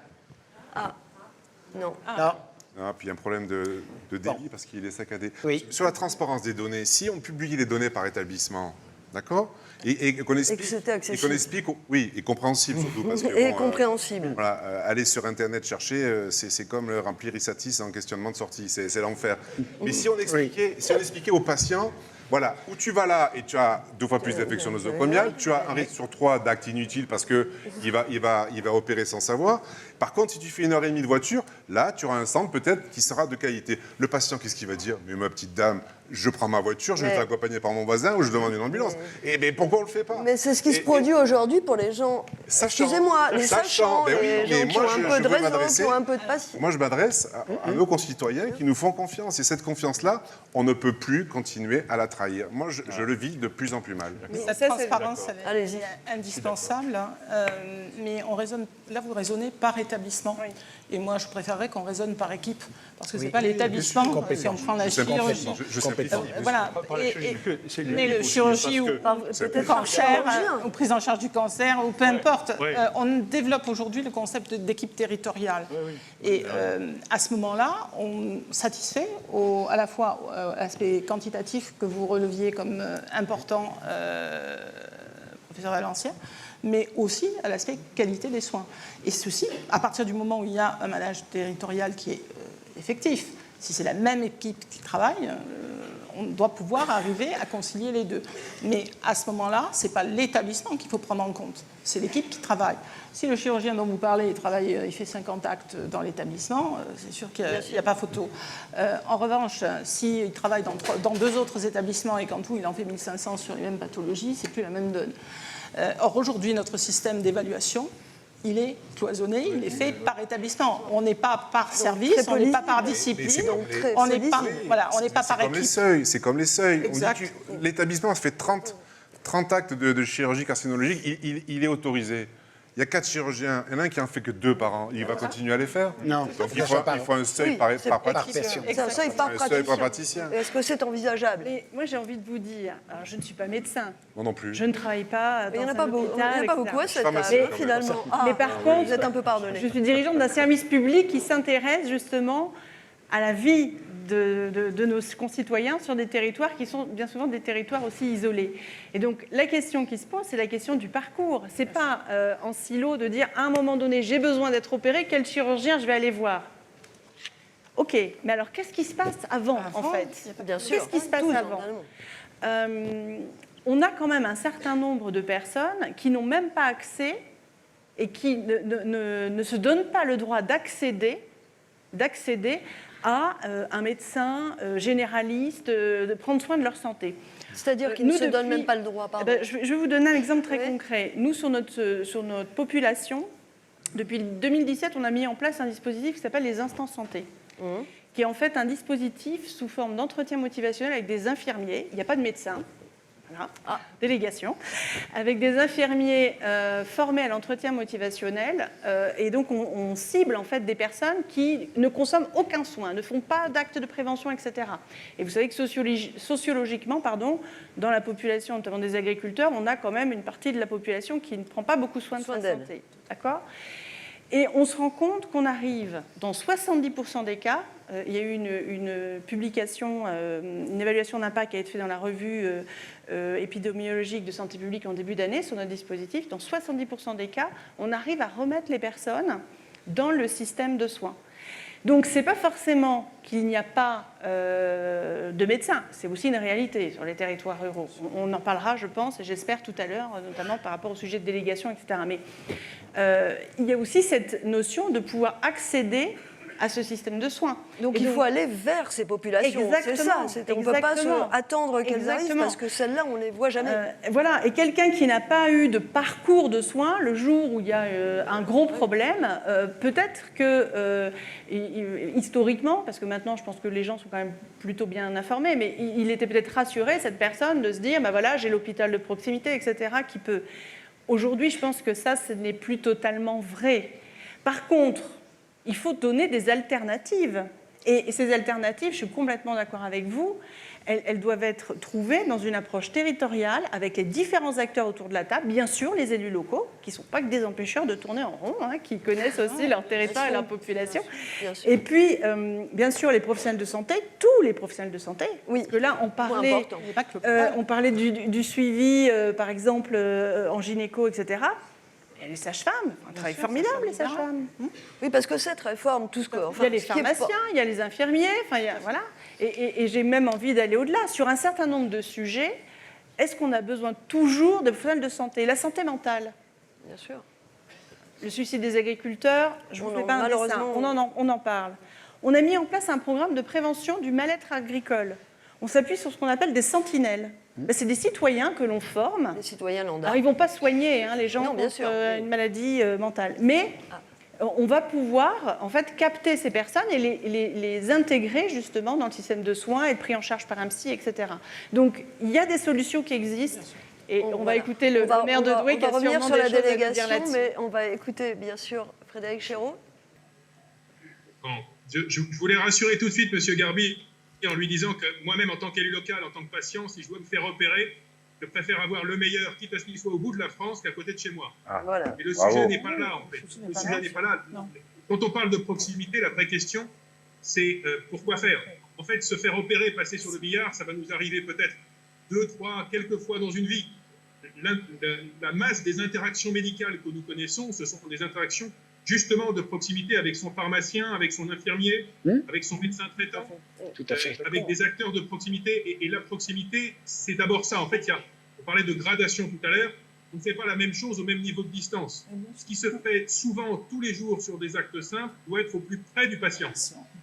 Speaker 1: Non.
Speaker 4: Non.
Speaker 6: Ah, puis il y a un problème de débit parce qu'il est saccadé.
Speaker 4: Oui.
Speaker 6: Sur la transparence des données, si on publie les données par établissement, d'accord, et qu'on explique,
Speaker 1: que c'était accessible.
Speaker 6: Oui, et compréhensible surtout. Parce que,
Speaker 1: Et compréhensible.
Speaker 6: Voilà, aller sur Internet chercher, c'est comme remplir ISATIS en questionnement de sortie, c'est l'enfer. Mais si on expliquait aux patients, Voilà, où tu vas là et tu as 2 fois plus d'infections nosocomiales, tu as un risque sur 3 d'actes inutiles parce qu'il va opérer sans savoir. Par contre, si tu fais 1h30 de voiture, là, tu auras un centre peut-être qui sera de qualité. Le patient, qu'est-ce qu'il va dire? Mais ma petite dame, je prends ma voiture, je vais être accompagné par mon voisin ou je demande une ambulance. Et mais pourquoi on ne le fait pas?
Speaker 1: Mais c'est ce qui se produit aujourd'hui pour les gens, excusez-moi, les sachants, les gens qui ont un peu de réseau, qui ont un peu de patience.
Speaker 6: Moi, je m'adresse à nos concitoyens qui nous font confiance. Et cette confiance-là, on ne peut plus continuer à la trahir. Moi, je le vis de plus en plus mal.
Speaker 5: Cette transparence, elle est indispensable. Mais on raisonne, là, vous raisonnez par établissement. Oui. Et moi, je préférerais qu'on raisonne par équipe. Parce que ce n'est pas l'établissement, si on prend la chirurgie. Voilà. Mais le chirurgie ou cancer, ou prise en charge du cancer, ou peu importe. On développe aujourd'hui le concept d'équipe territoriale. Et à ce moment-là, on satisfait à la fois l'aspect quantitatif que vous releviez comme important, professeur Valencien, mais aussi à l'aspect qualité des soins. Et ceci, à partir du moment où il y a un management territorial qui est effectif, si c'est la même équipe qui travaille, on doit pouvoir arriver à concilier les deux. Mais à ce moment-là, ce n'est pas l'établissement qu'il faut prendre en compte, c'est l'équipe qui travaille. Si le chirurgien dont vous parlez il fait 50 actes dans l'établissement, c'est sûr qu'il n'y a pas photo. En revanche, s'il travaille dans 2 autres établissements et qu'en tout il en fait 1500 sur les mêmes pathologies, c'est plus la même donne. Or, aujourd'hui, notre système d'évaluation, il est cloisonné, il est fait par établissement. On n'est pas par service, on n'est pas par discipline, on n'est pas par équipe.
Speaker 6: C'est comme les seuils. L'établissement fait 30 actes de chirurgie carcinologique, il est autorisé. Il y a 4 chirurgiens, il y en a un qui en fait que 2 par an. Il va continuer à les faire?
Speaker 4: Non.
Speaker 6: Donc il faut un seuil par praticien.
Speaker 1: C'est un seuil par praticien. Est-ce que c'est envisageable?
Speaker 3: Mais moi, j'ai envie de vous dire, alors je ne suis pas médecin.
Speaker 6: Moi non plus.
Speaker 3: Je ne travaille pas dans un hôpital.
Speaker 1: Il n'y en a pas beaucoup à cette table, finalement.
Speaker 3: Mais par contre,
Speaker 1: vous êtes un peu pardonné.
Speaker 3: Je suis dirigeante d'un service public qui s'intéresse justement à la vie de nos concitoyens sur des territoires qui sont bien souvent des territoires aussi isolés. Et donc, la question qui se pose, c'est la question du parcours. Ce n'est pas en silo de dire, à un moment donné, j'ai besoin d'être opéré, quel chirurgien je vais aller voir? OK, mais alors, qu'est-ce qui se passe avant en fait?
Speaker 1: Bien sûr.
Speaker 3: Qu'est-ce qui se passe avant? On a quand même un certain nombre de personnes qui n'ont même pas accès et qui ne se donnent pas le droit d'accéder à un médecin généraliste, de prendre soin de leur santé.
Speaker 1: C'est-à-dire qu'ils ne se donnent même pas le droit, pardon.
Speaker 3: Je vais vous donner un exemple très concret. Nous, sur notre population, depuis 2017, on a mis en place un dispositif qui s'appelle les instants santé, qui est en fait un dispositif sous forme d'entretien motivationnel avec des infirmiers. Il n'y a pas de médecin. Voilà. Délégation, avec des infirmiers formés à l'entretien motivationnel. Et donc, on cible en fait des personnes qui ne consomment aucun soin, ne font pas d'actes de prévention, etc. Et vous savez que sociologiquement, dans la population, notamment des agriculteurs, on a quand même une partie de la population qui ne prend pas beaucoup soin de sa santé. D'accord ? Et on se rend compte qu'on arrive, dans 70% des cas, il y a eu une publication, une évaluation d'impact qui a été faite dans la revue épidémiologique de santé publique en début d'année sur notre dispositif. Dans 70% des cas, on arrive à remettre les personnes dans le système de soins. Donc, ce n'est pas forcément qu'il n'y a pas de médecins, c'est aussi une réalité sur les territoires ruraux. On en parlera, je pense, et j'espère tout à l'heure, notamment par rapport au sujet de délégation, etc. Mais il y a aussi cette notion de pouvoir accéder à ce système de soins.
Speaker 1: Donc il faut aller vers ces populations.
Speaker 3: Exactement.
Speaker 1: C'est ça. On ne peut pas attendre qu'elles arrivent parce que celles-là, on ne les voit jamais.
Speaker 3: Voilà. Et quelqu'un qui n'a pas eu de parcours de soins, le jour où il y a un gros problème, peut-être que historiquement, parce que maintenant je pense que les gens sont quand même plutôt bien informés, mais il était peut-être rassuré, cette personne, de se dire, ben voilà, j'ai l'hôpital de proximité, etc., qui peut... Aujourd'hui, je pense que ça, ce n'est plus totalement vrai. Par contre, il faut donner des alternatives. Et ces alternatives, je suis complètement d'accord avec vous, elles doivent être trouvées dans une approche territoriale avec les différents acteurs autour de la table, bien sûr les élus locaux, qui ne sont pas que des empêcheurs de tourner en rond, qui connaissent aussi leur territoire et leur population. Bien sûr. Et puis, bien sûr, les professionnels de santé, tous les professionnels de santé, parce que là, on parlait du suivi, par exemple, en gynéco, etc. les sages-femmes, un travail formidable, les sages-femmes.
Speaker 1: Oui, parce que cette réforme, tout ce que...
Speaker 3: Il y a les pharmaciens, il y a les infirmiers, voilà. Et j'ai même envie d'aller au-delà. Sur un certain nombre de sujets, est-ce qu'on a besoin toujours de professionnels de santé? La santé mentale.
Speaker 1: Bien sûr.
Speaker 3: Le suicide des agriculteurs, je vous fais pas un dessin,
Speaker 1: malheureusement,
Speaker 3: on en parle. On a mis en place un programme de prévention du mal-être agricole. On s'appuie sur ce qu'on appelle des sentinelles. C'est des citoyens que l'on forme.
Speaker 1: Les citoyens lambda.
Speaker 3: Alors, ils ne vont pas soigner les gens contre une maladie mentale. Mais on va pouvoir en fait, capter ces personnes et les intégrer justement dans le système de soins, être pris en charge par un psy, etc. Donc, il y a des solutions qui existent. Et on va écouter le maire de Douai qui a sûrement des choses à dire là-dessus.
Speaker 1: On va revenir sur la délégation, mais on va écouter bien sûr Frédéric Chéreau.
Speaker 7: Bon, je voulais rassurer tout de suite M. Garbi en lui disant que moi-même, en tant qu'élu local, en tant que patient, si je dois me faire opérer, je préfère avoir le meilleur, quitte à ce qu'il soit au bout de la France, qu'à côté de chez moi.
Speaker 1: Voilà.
Speaker 7: Et le sujet n'est pas là, en fait. Le sujet n'est pas là. Quand on parle de proximité, la vraie question, c'est pourquoi faire? En fait, se faire opérer, passer sur le billard, ça va nous arriver peut-être 2, 3, quelques fois dans une vie. La masse des interactions médicales que nous connaissons, ce sont des interactions justement de proximité avec son pharmacien, avec son infirmier, avec son médecin traitant,
Speaker 4: Tout à fait.
Speaker 7: avec des acteurs de proximité. Et la proximité, c'est d'abord ça. En fait, on parlait de gradation tout à l'heure, on ne fait pas la même chose au même niveau de distance. Ce qui se fait souvent tous les jours sur des actes simples doit être au plus près du patient.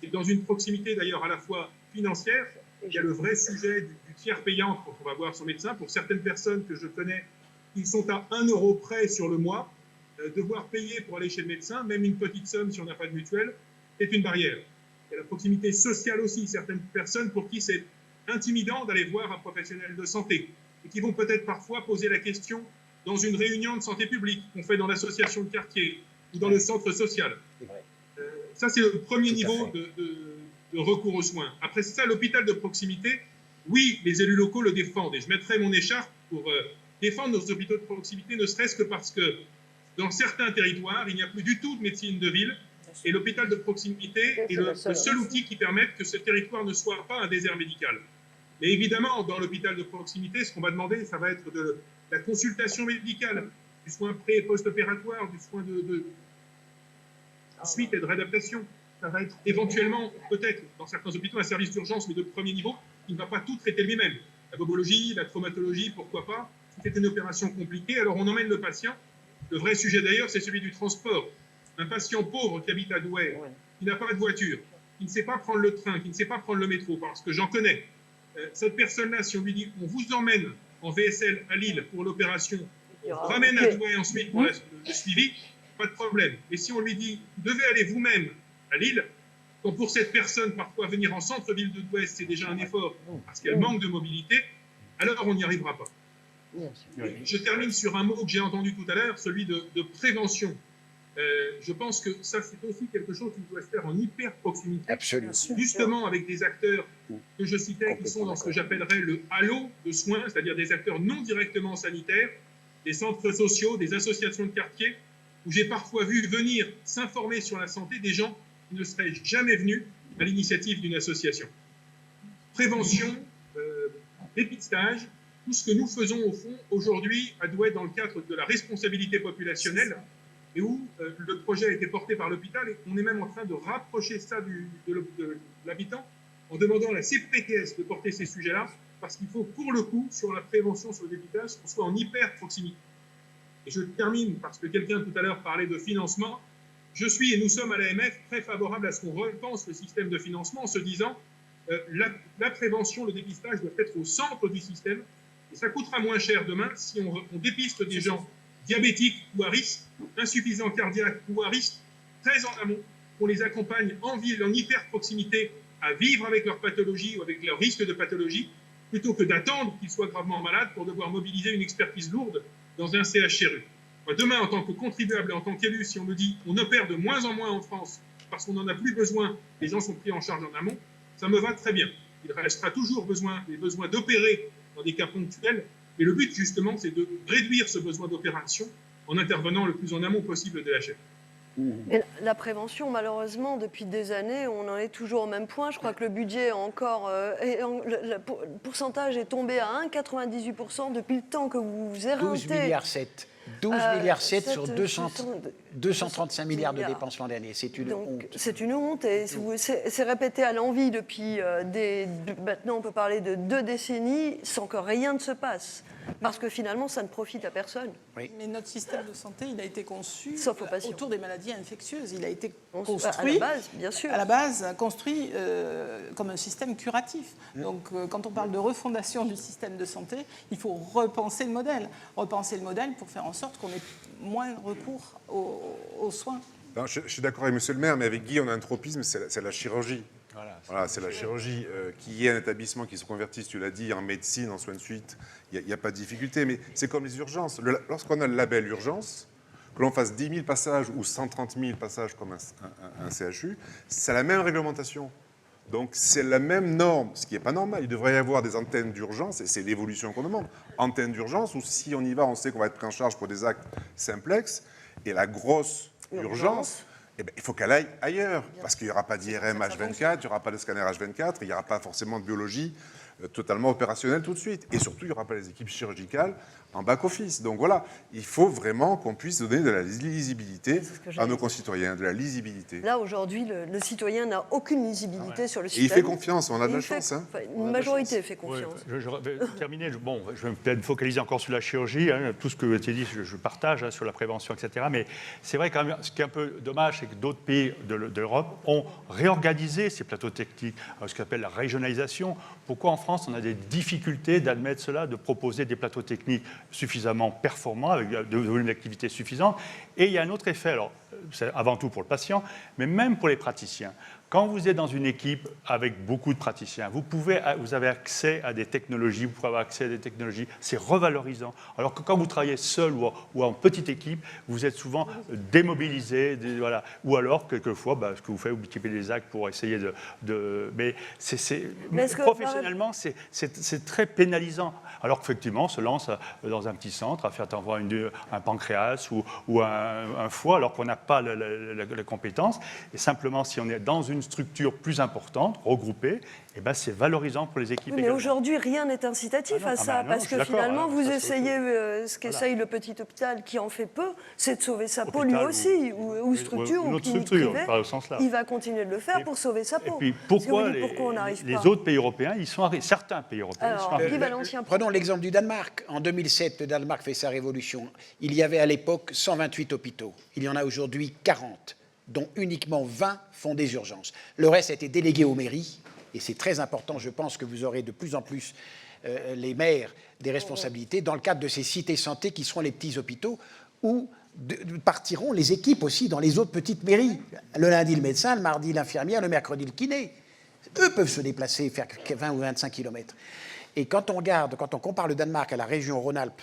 Speaker 7: Et dans une proximité d'ailleurs à la fois financière, il y a le vrai sujet du tiers payant quand on va voir son médecin. Pour certaines personnes que je connais, ils sont à 1 euro près sur le mois. Devoir payer pour aller chez le médecin, même une petite somme si on n'a pas de mutuelle, est une barrière. Il y a la proximité sociale aussi. Certaines personnes pour qui c'est intimidant d'aller voir un professionnel de santé et qui vont peut-être parfois poser la question dans une réunion de santé publique qu'on fait dans l'association de quartier ou dans le centre social. Ça, c'est le premier niveau de recours aux soins. Après ça, l'hôpital de proximité, oui, les élus locaux le défendent. Et je mettrai mon écharpe pour défendre nos hôpitaux de proximité, ne serait-ce que parce que dans certains territoires, il n'y a plus du tout de médecine de ville. Et l'hôpital de proximité est le seul outil qui permette que ce territoire ne soit pas un désert médical. Mais évidemment, dans l'hôpital de proximité, ce qu'on va demander, ça va être de la consultation médicale, du soin pré- et post-opératoire, du soin de suite et de réadaptation. Ça va être éventuellement, peut-être, dans certains hôpitaux, un service d'urgence, mais de premier niveau, qui ne va pas tout traiter lui-même. La bobologie, la traumatologie, pourquoi pas. C'est une opération compliquée, alors on emmène le patient. Le vrai sujet d'ailleurs, c'est celui du transport. Un patient pauvre qui habite à Douai, qui n'a pas de voiture, qui ne sait pas prendre le train, qui ne sait pas prendre le métro, parce que j'en connais. Cette personne-là, si on lui dit on vous emmène en VSL à Lille pour l'opération, on ramène à Douai ensuite pour le suivi, pas de problème. Et si on lui dit vous devez aller vous-même à Lille, quand pour cette personne, parfois venir en centre-ville de Douai, c'est déjà un effort parce qu'elle manque de mobilité, alors on n'y arrivera pas. Je termine sur un mot que j'ai entendu tout à l'heure, celui de prévention. Je pense que ça, c'est aussi quelque chose qui doit se faire en hyper-proximité.
Speaker 4: Absolument.
Speaker 7: Justement avec des acteurs que je citais qui sont dans ce que j'appellerais le halo de soins, c'est-à-dire des acteurs non directement sanitaires, des centres sociaux, des associations de quartier, où j'ai parfois vu venir s'informer sur la santé des gens qui ne seraient jamais venus à l'initiative d'une association. Prévention, dépistage, tout ce que nous faisons au fond aujourd'hui à Douai dans le cadre de la responsabilité populationnelle et où le projet a été porté par l'hôpital et on est même en train de rapprocher ça de l'habitant en demandant à la CPTS de porter ces sujets-là parce qu'il faut pour le coup sur la prévention, sur le dépistage, qu'on soit en hyper proximité. Et je termine parce que quelqu'un tout à l'heure parlait de financement. Je suis et nous sommes à l'AMF très favorables à ce qu'on repense le système de financement en se disant la prévention, le dépistage doit être au centre du système. Et ça coûtera moins cher demain si on dépiste des gens diabétiques ou à risque, insuffisants cardiaques ou à risque, très en amont, qu'on les accompagne en ville, en hyper-proximité, à vivre avec leur pathologie ou avec leur risque de pathologie, plutôt que d'attendre qu'ils soient gravement malades pour devoir mobiliser une expertise lourde dans un CHRU. Demain, en tant que contribuable et en tant qu'élu, si on me dit on opère de moins en moins en France parce qu'on n'en a plus besoin, les gens sont pris en charge en amont, ça me va très bien. Il restera toujours des besoins d'opérer dans des cas ponctuels. Et le but, justement, c'est de réduire ce besoin d'opération en intervenant le plus en amont possible de la chaîne.
Speaker 1: Et la prévention, malheureusement, depuis des années, on en est toujours au même point. Je crois que le budget le pourcentage est tombé à 1,98% depuis le temps que vous éreintez.
Speaker 4: 12,7 milliards. 12,7 milliards sur 235 milliards de dépenses l'an dernier. C'est une honte.
Speaker 1: C'est une honte et c'est répété à l'envi depuis maintenant on peut parler de 2 décennies sans que rien ne se passe. Parce que finalement, ça ne profite à personne.
Speaker 5: Oui. Mais notre système de santé, il a été conçu autour des maladies infectieuses. Il a été construit,
Speaker 1: à la base, bien sûr.
Speaker 5: À la base, construit comme un système curatif. Donc, quand on parle de refondation du système de santé, il faut repenser le modèle. Repenser le modèle pour faire en sorte qu'on ait moins recours aux soins.
Speaker 6: Non, je suis d'accord avec monsieur le maire, mais avec Guy, on a un tropisme, c'est la chirurgie. Voilà, c'est la chirurgie. Qu'il y ait un établissement qui se convertisse, tu l'as dit, en médecine, en soins de suite, il n'y a pas de difficulté. Mais c'est comme les urgences. Lorsqu'on a le label urgence, que l'on fasse 10 000 passages ou 130 000 passages comme un CHU, c'est la même réglementation. Donc c'est la même norme, ce qui n'est pas normal. Il devrait y avoir des antennes d'urgence, et c'est l'évolution qu'on demande. Antennes d'urgence, où si on y va, on sait qu'on va être pris en charge pour des actes simplex, et la grosse urgence, eh bien, il faut qu'elle aille ailleurs, parce qu'il n'y aura pas d'IRM H24, il n'y aura pas de scanner H24, il n'y aura pas forcément de biologie totalement opérationnelle tout de suite. Et surtout, il n'y aura pas les équipes chirurgicales en back-office. Donc voilà, il faut vraiment qu'on puisse donner de la lisibilité à nos concitoyens, de la lisibilité.
Speaker 1: Là, aujourd'hui, le citoyen n'a aucune lisibilité sur le système.
Speaker 6: Et il fait confiance, on a de la chance.
Speaker 1: Une majorité fait confiance.
Speaker 2: Oui, je vais terminer. Je vais peut-être me focaliser encore sur la chirurgie. Tout ce que tu as dit, je partage sur la prévention, etc. Mais c'est vrai quand même, ce qui est un peu dommage, c'est que d'autres pays de l'Europe ont réorganisé ces plateaux techniques, ce qu'on appelle la régionalisation. Pourquoi en France, on a des difficultés d'admettre cela, de proposer des plateaux techniques suffisamment performants, avec de volumes d'activité suffisants. Et il y a un autre effet, alors c'est avant tout pour le patient, mais même pour les praticiens. Quand vous êtes dans une équipe avec beaucoup de praticiens, vous avez accès à des technologies, vous pouvez avoir accès à des technologies, c'est revalorisant. Alors que quand vous travaillez seul ou en petite équipe, vous êtes souvent démobilisé, voilà. Ou alors, quelquefois, ce que vous faites, vous multipliez les actes pour essayer mais professionnellement, c'est très pénalisant. Alors qu'effectivement, on se lance dans un petit centre à faire avoir un pancréas ou un foie, alors qu'on n'a pas la compétence. Et simplement, si on est dans une structure plus importante, regroupée, eh ben, c'est valorisant pour les équipes.
Speaker 1: Oui, mais aujourd'hui, rien n'est incitatif à ça, parce que finalement, vous essayez ce qu'essaye le petit hôpital qui en fait peu, c'est de sauver sa peau lui aussi, ou structure, ou clinique privée. Il va continuer de le faire pour sauver sa peau.
Speaker 2: Et puis, pourquoi
Speaker 1: on n'arrive pas ?
Speaker 2: Les autres pays européens, certains pays européens,
Speaker 4: prenons l'exemple du Danemark. En 2007, le Danemark fait sa révolution. Il y avait à l'époque 128 hôpitaux. Il y en a aujourd'hui 40, dont uniquement 20 font des urgences. Le reste a été délégué aux mairies, et c'est très important, je pense que vous aurez de plus en plus les maires des responsabilités dans le cadre de ces cités santé qui seront les petits hôpitaux où partiront les équipes aussi dans les autres petites mairies. Le lundi, le médecin, le mardi, l'infirmière, le mercredi, le kiné. Eux peuvent se déplacer, faire 20 ou 25 km. Et quand on compare le Danemark à la région Rhône-Alpes,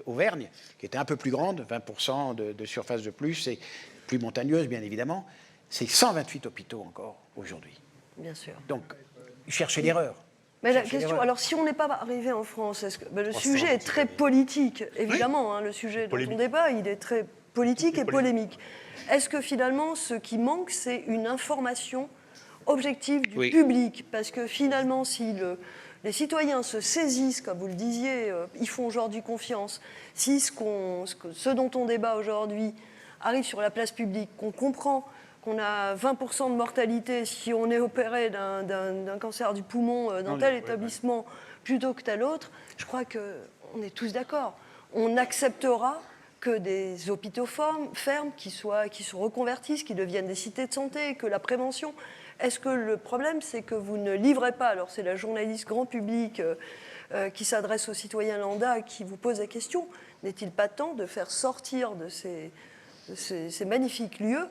Speaker 4: Auvergne, qui était un peu plus grande, 20% de surface de plus, et plus montagneuse, bien évidemment, c'est 128 hôpitaux encore aujourd'hui.
Speaker 1: Bien sûr.
Speaker 4: Donc, cherchez l'erreur.
Speaker 1: Mais la question, alors si on n'est pas arrivé en France, le sujet est très politique, évidemment, le sujet dont on débat, il est très politique et polémique. Est-ce que finalement, ce qui manque, c'est une information objective du public ? Parce que finalement, si les citoyens se saisissent, comme vous le disiez, ils font aujourd'hui confiance, si ce dont on débat aujourd'hui arrive sur la place publique, qu'on comprend qu'on a 20% de mortalité si on est opéré d'un cancer du poumon dans tel établissement plutôt que tel autre, je crois qu'on est tous d'accord. On acceptera que des hôpitaux ferment, qui se reconvertissent, qui deviennent des cités de santé, que la prévention... Est-ce que le problème, c'est que vous ne livrez pas, alors c'est la journaliste grand public qui s'adresse aux citoyens lambda qui vous pose la question, n'est-il pas temps de faire sortir de ces magnifiques lieux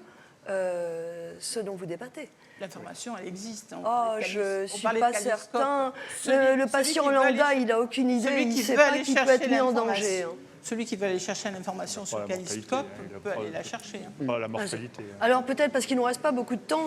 Speaker 1: ce dont vous débattez?
Speaker 5: L'information, elle existe.
Speaker 1: Je ne suis pas certain. Le patient lambda, il n'a aucune idée, il ne sait pas qu'il peut être mis en danger.
Speaker 5: Celui qui veut aller chercher l'information sur Callistope peut aller la chercher.
Speaker 2: La mortalité.
Speaker 1: Alors peut-être parce qu'il ne nous reste pas beaucoup de temps,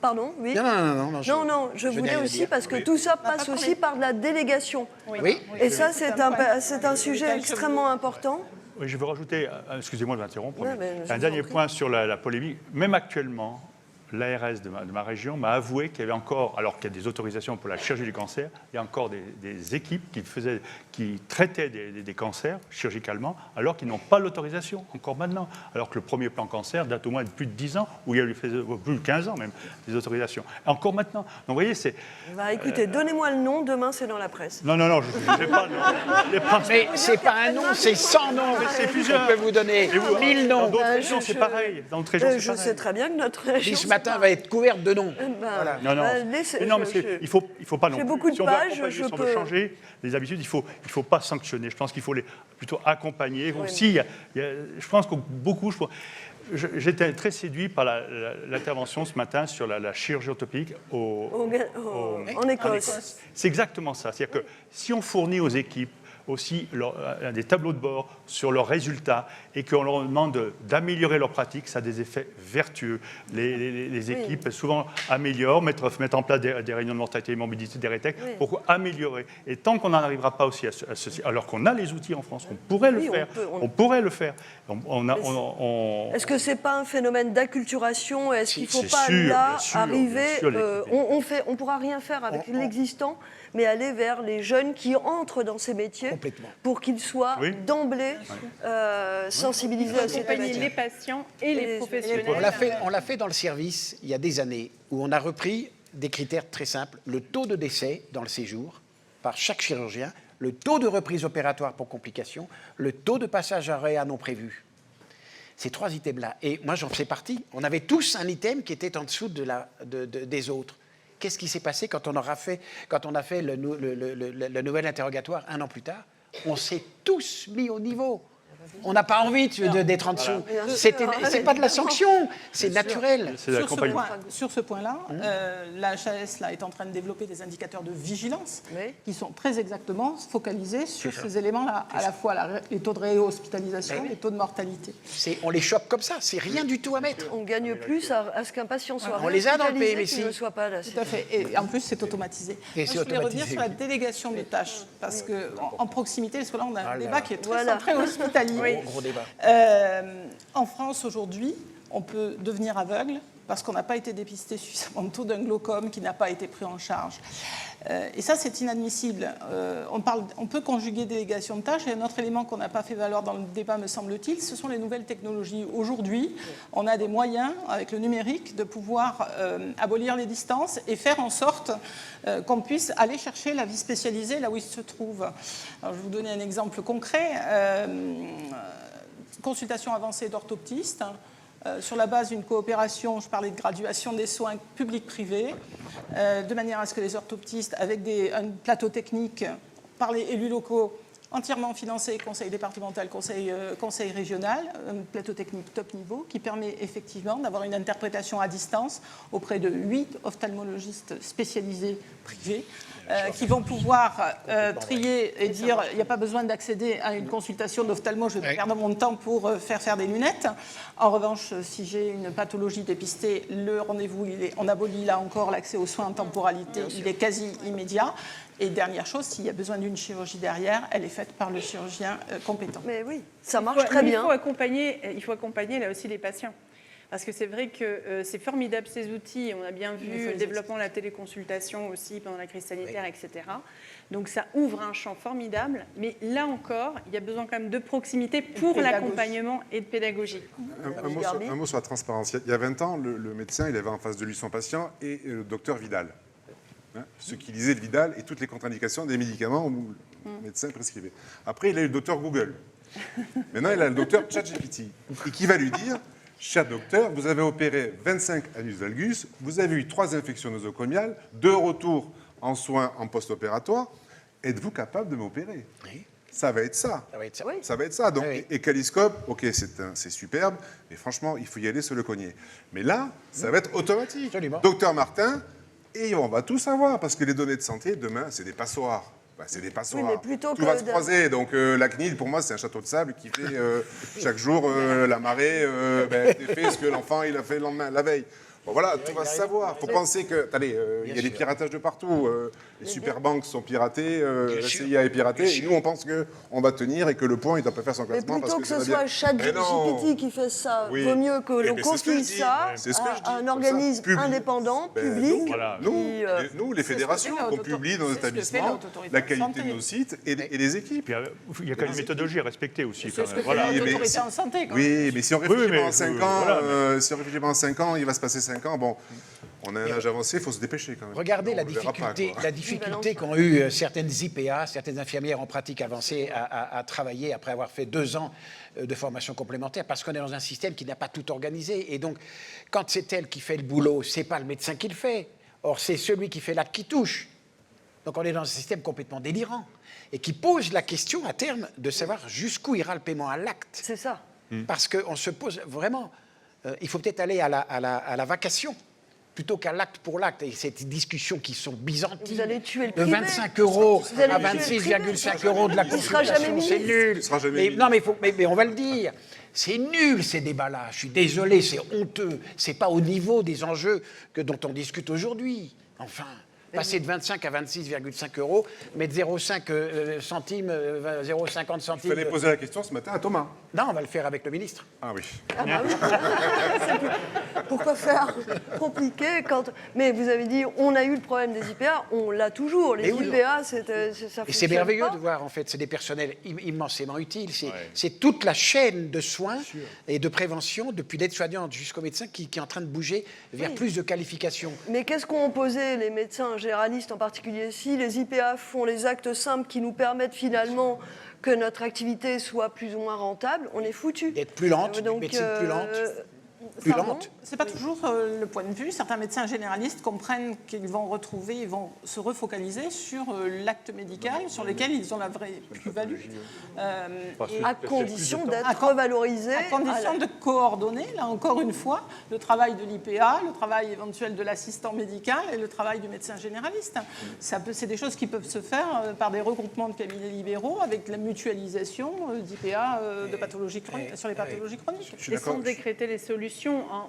Speaker 1: pardon, oui. Non, je voulais aussi parce que tout ça passe aussi par la délégation.
Speaker 4: Oui.
Speaker 1: Et ça, c'est un sujet extrêmement important.
Speaker 2: Oui, je veux rajouter, excusez-moi de m'interrompre, un dernier point sur la polémique. Même actuellement, l'ARS de ma région m'a avoué qu'il y avait encore, alors qu'il y a des autorisations pour la chirurgie du cancer, il y a encore des équipes qui traitaient des cancers chirurgicalement, alors qu'ils n'ont pas l'autorisation, encore maintenant. Alors que le premier plan cancer date au moins de plus de 10 ans, ou il y a eu plus de 15 ans même, des autorisations. Encore maintenant. Donc vous voyez, c'est...
Speaker 1: Écoutez, donnez-moi le nom, demain c'est dans la presse.
Speaker 2: Non, je n'ai pas le nom.
Speaker 4: Mais c'est pas un nom, c'est 100 noms.
Speaker 2: C'est plusieurs.
Speaker 4: Je peux vous donner 1000
Speaker 2: Dans
Speaker 4: noms.
Speaker 2: d'autres régions, c'est pareil. Dans d'autres régions, c'est
Speaker 1: Je
Speaker 2: pareil.
Speaker 1: sais très bien que notre région...
Speaker 4: Qui ce matin va être couverte de noms.
Speaker 1: Voilà.
Speaker 2: Non, mais il faut pas non
Speaker 1: j'ai
Speaker 2: plus.
Speaker 1: beaucoup de
Speaker 2: Si on veut
Speaker 1: pages,
Speaker 2: accompagner,
Speaker 1: je
Speaker 2: si on
Speaker 1: peux-
Speaker 2: veut changer les habitudes, il faut pas sanctionner. Je pense qu'il faut plutôt accompagner. Aussi, je pense que beaucoup... J'étais très séduit par l'intervention ce matin sur la chirurgie orthopédique
Speaker 1: en Écosse.
Speaker 2: C'est exactement ça. C'est-à-dire que si on fournit aux équipes aussi des tableaux de bord sur leurs résultats et qu'on leur demande d'améliorer leurs pratiques, ça a des effets vertueux. Les équipes souvent améliorent, mettre en place des réunions de mortalité et morbidité des rétextes pour améliorer. Et tant qu'on n'en arrivera pas aussi à ceci, alors qu'on a les outils en France, on pourrait le faire. On pourrait le faire.
Speaker 1: Est-ce que c'est pas un phénomène d'acculturation? Est-ce qu'il ne faut pas
Speaker 2: sûr,
Speaker 1: là
Speaker 2: bien sûr,
Speaker 1: arriver
Speaker 2: bien sûr,
Speaker 1: on pourra rien faire avec l'existant, mais aller vers les jeunes qui entrent dans ces métiers pour qu'ils soient d'emblée sensibilisés à ces
Speaker 3: accompagner
Speaker 1: thématiques.
Speaker 3: les patients et les professionnels.
Speaker 4: On l'a fait dans le service il y a des années où on a repris des critères très simples. Le taux de décès dans le séjour par chaque chirurgien, le taux de reprise opératoire pour complications, le taux de passage à réa non prévu. Ces 3 items-là. Et moi, j'en fais partie. On avait tous un item qui était en dessous des autres. Qu'est-ce qui s'est passé quand on a fait le nouvel interrogatoire 1 an plus tard? On s'est tous mis au niveau. On n'a pas envie d'être en dessous. C'est pas de la sanction, c'est naturel.
Speaker 5: Sur ce point-là, la HAS là, est en train de développer des indicateurs de vigilance qui sont très exactement focalisés sur ces éléments-là, à la fois les taux de réhospitalisation, les taux de mortalité.
Speaker 4: On les chope comme ça, c'est rien du tout à mettre.
Speaker 1: On gagne plus à ce qu'un patient soit
Speaker 4: on les a dans le
Speaker 1: réhospitalisé
Speaker 4: PMSI.
Speaker 1: qu'il ne soit pas là.
Speaker 5: Tout à fait. Et en plus, c'est automatisé. Moi, je voulais revenir sur la délégation des tâches, parce qu'en proximité, parce que là, on a un débat qui est très centré hospitalier.
Speaker 4: Gros débat.
Speaker 5: En France, aujourd'hui, on peut devenir aveugle parce qu'on n'a pas été dépisté suffisamment de taux d'un glaucome qui n'a pas été pris en charge. Et ça, c'est inadmissible. On peut conjuguer délégation de tâches. Et un autre élément qu'on n'a pas fait valoir dans le débat, me semble-t-il, ce sont les nouvelles technologies. Aujourd'hui, on a des moyens, avec le numérique, de pouvoir abolir les distances et faire en sorte qu'on puisse aller chercher la vie spécialisée là où il se trouve. Alors, je vais vous donner un exemple concret. Consultation avancée d'orthoptiste. Sur la base d'une coopération, je parlais de graduation des soins publics-privés, de manière à ce que les orthoptistes, avec un plateau technique par les élus locaux, entièrement financé, conseil départemental, conseil régional, un plateau technique top niveau, qui permet effectivement d'avoir une interprétation à distance auprès de 8 ophtalmologistes spécialisés privés, qui vont pouvoir trier et dire il n'y a pas besoin d'accéder à une consultation d'ophtalmo, je vais perdre mon temps pour faire des lunettes. En revanche, si j'ai une pathologie dépistée, le rendez-vous, on abolit là encore l'accès aux soins en temporalité, il est quasi immédiat. Et dernière chose, s'il y a besoin d'une chirurgie derrière, elle est faite par le chirurgien compétent.
Speaker 1: Mais oui, ça marche très bien.
Speaker 3: Il faut accompagner là aussi les patients. Parce que c'est vrai que c'est formidable ces outils. On a bien vu le développement de la téléconsultation aussi pendant la crise sanitaire, etc. Donc ça ouvre un champ formidable. Mais là encore, il y a besoin quand même de proximité pour l'accompagnement et de pédagogie.
Speaker 6: Un mot sur la transparence. Il y a 20 ans, le médecin, il avait en face de lui son patient et le docteur Vidal. Ceux qui lisaient le Vidal et toutes les contre-indications des médicaments où le médecin prescrivait. Après, il a eu le docteur Google. Maintenant, il a le docteur ChatGPT. Et qui va lui dire, cher docteur, vous avez opéré 25 annus valgus, vous avez eu 3 infections nosocomiales, 2 retours en soins en post-opératoire. Êtes-vous capable de m'opérer? Ça va être ça. Ça va être ça. Donc, et Caliscope, ok, c'est superbe, mais franchement, il faut y aller se le cogner. Mais là, ça va être automatique.
Speaker 4: Absolument.
Speaker 6: Docteur Martin, et on va tout savoir, parce que les données de santé, demain, c'est des passoires. C'est des passoires.
Speaker 1: Oui, mais plutôt
Speaker 6: tout va se croiser. Donc la CNIL, pour moi, c'est un château de sable qui fait chaque jour la marée fait ce que l'enfant il a fait le lendemain, la veille. Bon, voilà, tout va se savoir. Il faut penser que, attendez, il y a des piratages de partout. Les superbanques sont piratées, la CIA est piratée, et nous on pense qu'on va tenir et que le point il ne doit pas faire son
Speaker 1: Mais
Speaker 6: classement.
Speaker 1: plutôt
Speaker 6: parce
Speaker 1: que
Speaker 6: que
Speaker 1: ce
Speaker 6: ça va
Speaker 1: soit
Speaker 6: bien.
Speaker 1: ChatGPT qui fait ça,
Speaker 6: Oui.
Speaker 1: vaut mieux que l'on
Speaker 6: mais c'est ce que je
Speaker 1: confie
Speaker 6: dis.
Speaker 1: ça
Speaker 6: C'est ce que je dis.
Speaker 1: à un
Speaker 6: Comme ça,
Speaker 1: organisme
Speaker 6: public.
Speaker 1: indépendant,
Speaker 6: Ben,
Speaker 1: public.
Speaker 2: Voilà.
Speaker 6: Nous, les fédérations, qu'on publie nos établissements, la qualité de nos sites et les équipes.
Speaker 2: Puis, il y a quand même une méthodologie à respecter aussi.
Speaker 5: C'est
Speaker 2: Quand
Speaker 5: ce
Speaker 2: même.
Speaker 5: que fait
Speaker 2: Voilà.
Speaker 5: l'autorité en santé. Quand même.
Speaker 6: Oui, mais si on réfléchit
Speaker 2: mais
Speaker 6: pendant 5 ans,
Speaker 2: voilà.
Speaker 6: si on réfléchit pendant 5 ans, il va se passer 5 ans. Bon, on a un âge avancé, il faut se dépêcher quand même.
Speaker 4: Regardez
Speaker 6: On
Speaker 4: la
Speaker 6: le verra pas,
Speaker 4: difficulté,
Speaker 6: quoi.
Speaker 4: la difficulté qu'ont eu certaines IPA, certaines infirmières en pratique avancée à travailler après avoir fait 2 ans de formation complémentaire, parce qu'on est dans un système qui n'a pas tout organisé. Et donc, quand c'est elle qui fait le boulot, c'est pas le médecin qui le fait. Or, c'est celui qui fait l'acte qui touche. Donc, on est dans un système complètement délirant et qui pose la question à terme de savoir jusqu'où ira le paiement à l'acte.
Speaker 1: C'est ça.
Speaker 4: Parce qu'on se pose vraiment... il faut peut-être aller à la vacation plutôt qu'à l'acte pour l'acte. Et ces discussions qui sont byzantines,
Speaker 1: Vous allez tuer le
Speaker 4: de
Speaker 1: privé.
Speaker 4: 25 euros
Speaker 1: Vous allez
Speaker 4: à
Speaker 1: tuer le privé.
Speaker 4: 26,5 euros de la
Speaker 1: Il sera jamais
Speaker 4: consultation, c'est
Speaker 1: ministre.
Speaker 4: nul.
Speaker 6: Il sera jamais
Speaker 4: Mais,
Speaker 6: ministre.
Speaker 4: non, mais on va le dire. C'est nul, ces débats-là. Je suis désolé, c'est honteux. C'est pas au niveau des enjeux dont on discute aujourd'hui. Enfin... Passer de 25 à 26,5 euros, mettre 0,5 centimes, 0,50
Speaker 6: Il
Speaker 4: centimes.
Speaker 6: fallait poser la question ce matin à Thomas.
Speaker 4: Non, on va le faire avec le ministre.
Speaker 6: Ah oui.
Speaker 1: Ah bah oui. Pourquoi faire compliqué quand... Mais vous avez dit, on a eu le problème des IPA, on l'a toujours. Les
Speaker 4: Et oui.
Speaker 1: IPA, ça
Speaker 4: Et
Speaker 1: fonctionne
Speaker 4: c'est merveilleux
Speaker 1: pas.
Speaker 4: de voir, en fait, c'est des personnels immensément utiles. C'est toute la chaîne de soins et de prévention, depuis l'aide-soignante jusqu'au médecin, qui est en train de bouger vers plus de qualifications.
Speaker 1: Mais qu'est-ce qu'ont posé les médecins généralistes en particulier? Si les IPA font les actes simples qui nous permettent finalement que notre activité soit plus ou moins rentable, on est foutu.
Speaker 4: D'être plus lente,
Speaker 1: Donc,
Speaker 4: une médecine plus lente.
Speaker 1: pardon
Speaker 5: C'est pas toujours le point de vue. Certains médecins généralistes comprennent qu'ils vont retrouver, ils vont se refocaliser sur l'acte médical, sur lequel ils ont la vraie plus-value.
Speaker 1: À condition d'être
Speaker 5: À
Speaker 1: revalorisé.
Speaker 5: À condition de coordonner, là encore une fois, le travail de l'IPA, le travail éventuel de l'assistant médical et le travail du médecin généraliste. C'est des choses qui peuvent se faire par des regroupements de cabinets libéraux avec la mutualisation d'IPA de pathologies chroniques, sur les pathologies chroniques.
Speaker 3: Et sans décréter les solutions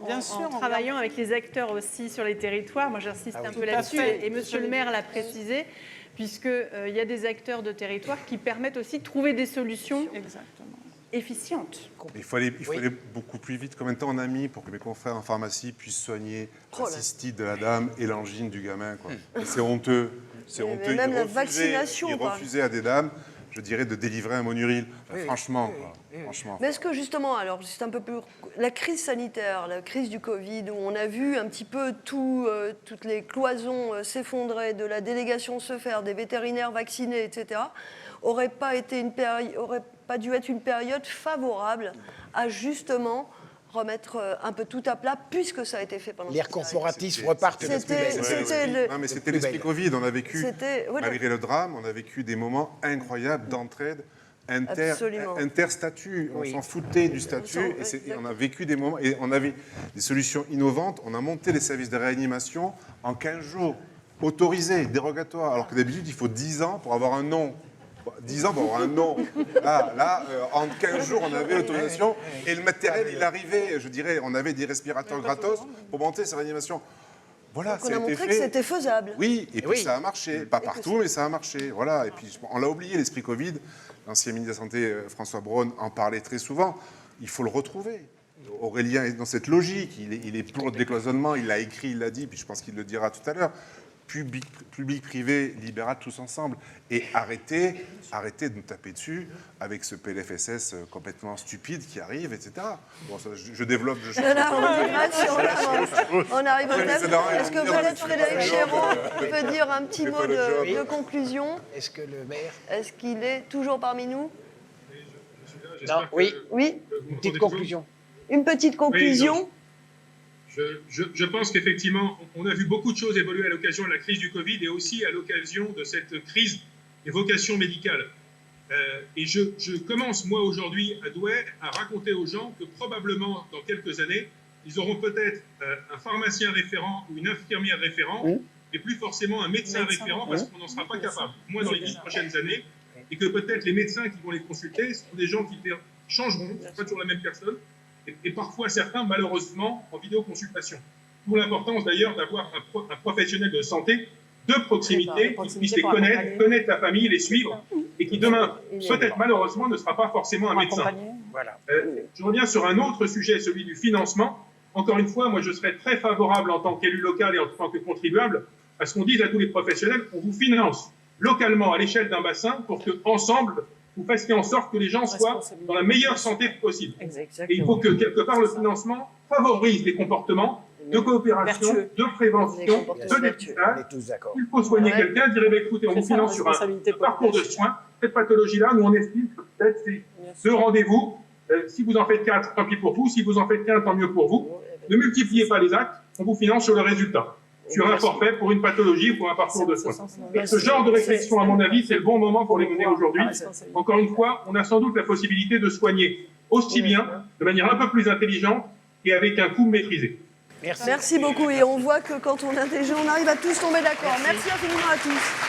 Speaker 5: Bien sûr,
Speaker 3: en travaillant avec les acteurs aussi sur les territoires. Moi, j'insiste un peu là-dessus, et Monsieur le maire l'a précisé, puisqu'il y a des acteurs de territoire qui permettent aussi de trouver des solutions efficientes.
Speaker 6: Il faut aller beaucoup plus vite. Combien de temps on a mis pour que mes confrères en pharmacie puissent soigner la cystite de la dame et l'angine du gamin, quoi. C'est honteux. C'est
Speaker 1: Mais
Speaker 6: honteux.
Speaker 1: même
Speaker 6: Ils
Speaker 1: la
Speaker 6: refusaient-
Speaker 1: vaccination,
Speaker 6: Ils
Speaker 1: par
Speaker 6: refusaient à des dames, je dirais, de délivrer un monuril. Enfin, franchement, quoi. Franchement.
Speaker 1: Mais est-ce que justement, alors c'est un peu plus la crise sanitaire, la crise du Covid, où on a vu un petit peu toutes les cloisons s'effondrer, de la délégation se faire, des vétérinaires vaccinés, etc., aurait pas dû être une période favorable à justement remettre un peu tout à plat, puisque ça a été fait pendant.
Speaker 4: L'air corporatif repartent.
Speaker 6: C'était l'esprit Covid. On a vécu,
Speaker 1: voilà.
Speaker 6: malgré le drame, on a vécu des moments incroyables d'entraide
Speaker 1: Absolument.
Speaker 6: interstatut. On s'en foutait du statut et on a vécu des moments et on avait des solutions innovantes. On a monté les services de réanimation en 15 jours, autorisés, dérogatoires, alors que d'habitude il faut 10 ans pour avoir un nom. 10 ans pour avoir un nom. Là, en 15 jours, on avait l'autorisation et le matériel, il arrivait. Je dirais, on avait des respirateurs gratos pour monter ces réanimations. Voilà,
Speaker 1: Donc on a montré que c'était faisable.
Speaker 6: Oui, et puis ça a marché. Pas partout, mais ça a marché. Voilà. Et puis, on l'a oublié, l'esprit Covid. L'ancien ministre de la Santé, François Braun, en parlait très souvent. Il faut le retrouver. Aurélien est dans cette logique. Il est pour le décloisonnement. Il l'a écrit, il l'a dit, puis je pense qu'il le dira tout à l'heure. Public, privé, libéral, tous ensemble. Et arrêtez de nous taper dessus avec ce PLFSS complètement stupide qui arrive, etc. Bon, ça, je développe, je change.
Speaker 1: On arrive au thème. Est-ce que peut-être Frédéric Chéreau
Speaker 6: peut
Speaker 1: peut dire un petit mot de conclusion?
Speaker 4: Est-ce que le maire...
Speaker 1: Est-ce qu'il est toujours parmi nous?
Speaker 6: Non,
Speaker 4: oui.
Speaker 1: Oui.
Speaker 4: Une petite conclusion.
Speaker 1: Une petite conclusion.
Speaker 7: Je pense qu'effectivement, on a vu beaucoup de choses évoluer à l'occasion de la crise du Covid et aussi à l'occasion de cette crise des vocations médicales. Et je commence, moi, aujourd'hui, à Douai, à raconter aux gens que probablement, dans quelques années, ils auront peut-être un pharmacien référent ou une infirmière référent, mais plus forcément un médecin référent, parce qu'on n'en sera pas capable, moi, dans les 10 prochaines années, et que peut-être les médecins qui vont les consulter seront des gens qui changeront, ce ne sera pas toujours la même personne, et parfois certains, malheureusement, en vidéoconsultation. D'où l'importance d'ailleurs d'avoir un professionnel de santé de proximité qui puisse les connaître la famille, les suivre, et qui demain, peut-être malheureusement, ne sera pas forcément un médecin.
Speaker 4: Voilà.
Speaker 7: Je reviens sur un autre sujet, celui du financement. Encore une fois, moi je serais très favorable en tant qu'élu local et en tant que contribuable à ce qu'on dise à tous les professionnels, on vous finance localement à l'échelle d'un bassin pour que ensemble vous fassiez en sorte que les gens soient dans la meilleure santé possible. Et il faut que quelque part le financement favorise les comportements de coopération, de prévention, de dépistage. Il faut soigner quelqu'un, dire écoutez, on vous finance sur un parcours de soins. Cette pathologie-là, nous on estime que peut-être c'est 2 rendez-vous. Si vous en faites 4, tant pis pour vous. Si vous en faites 15, tant mieux pour vous. Ne multipliez pas les actes, on vous finance sur le résultat. Sur un forfait pour une pathologie ou pour un parcours de soins. Ce genre de réflexion, à mon avis, c'est le bon moment pour les mener aujourd'hui. Encore une fois, on a sans doute la possibilité de soigner aussi bien, de manière un peu plus intelligente et avec un coût maîtrisé.
Speaker 1: Merci beaucoup. Et on voit que quand on est intelligent, on arrive à tous tomber d'accord. Merci infiniment à tous.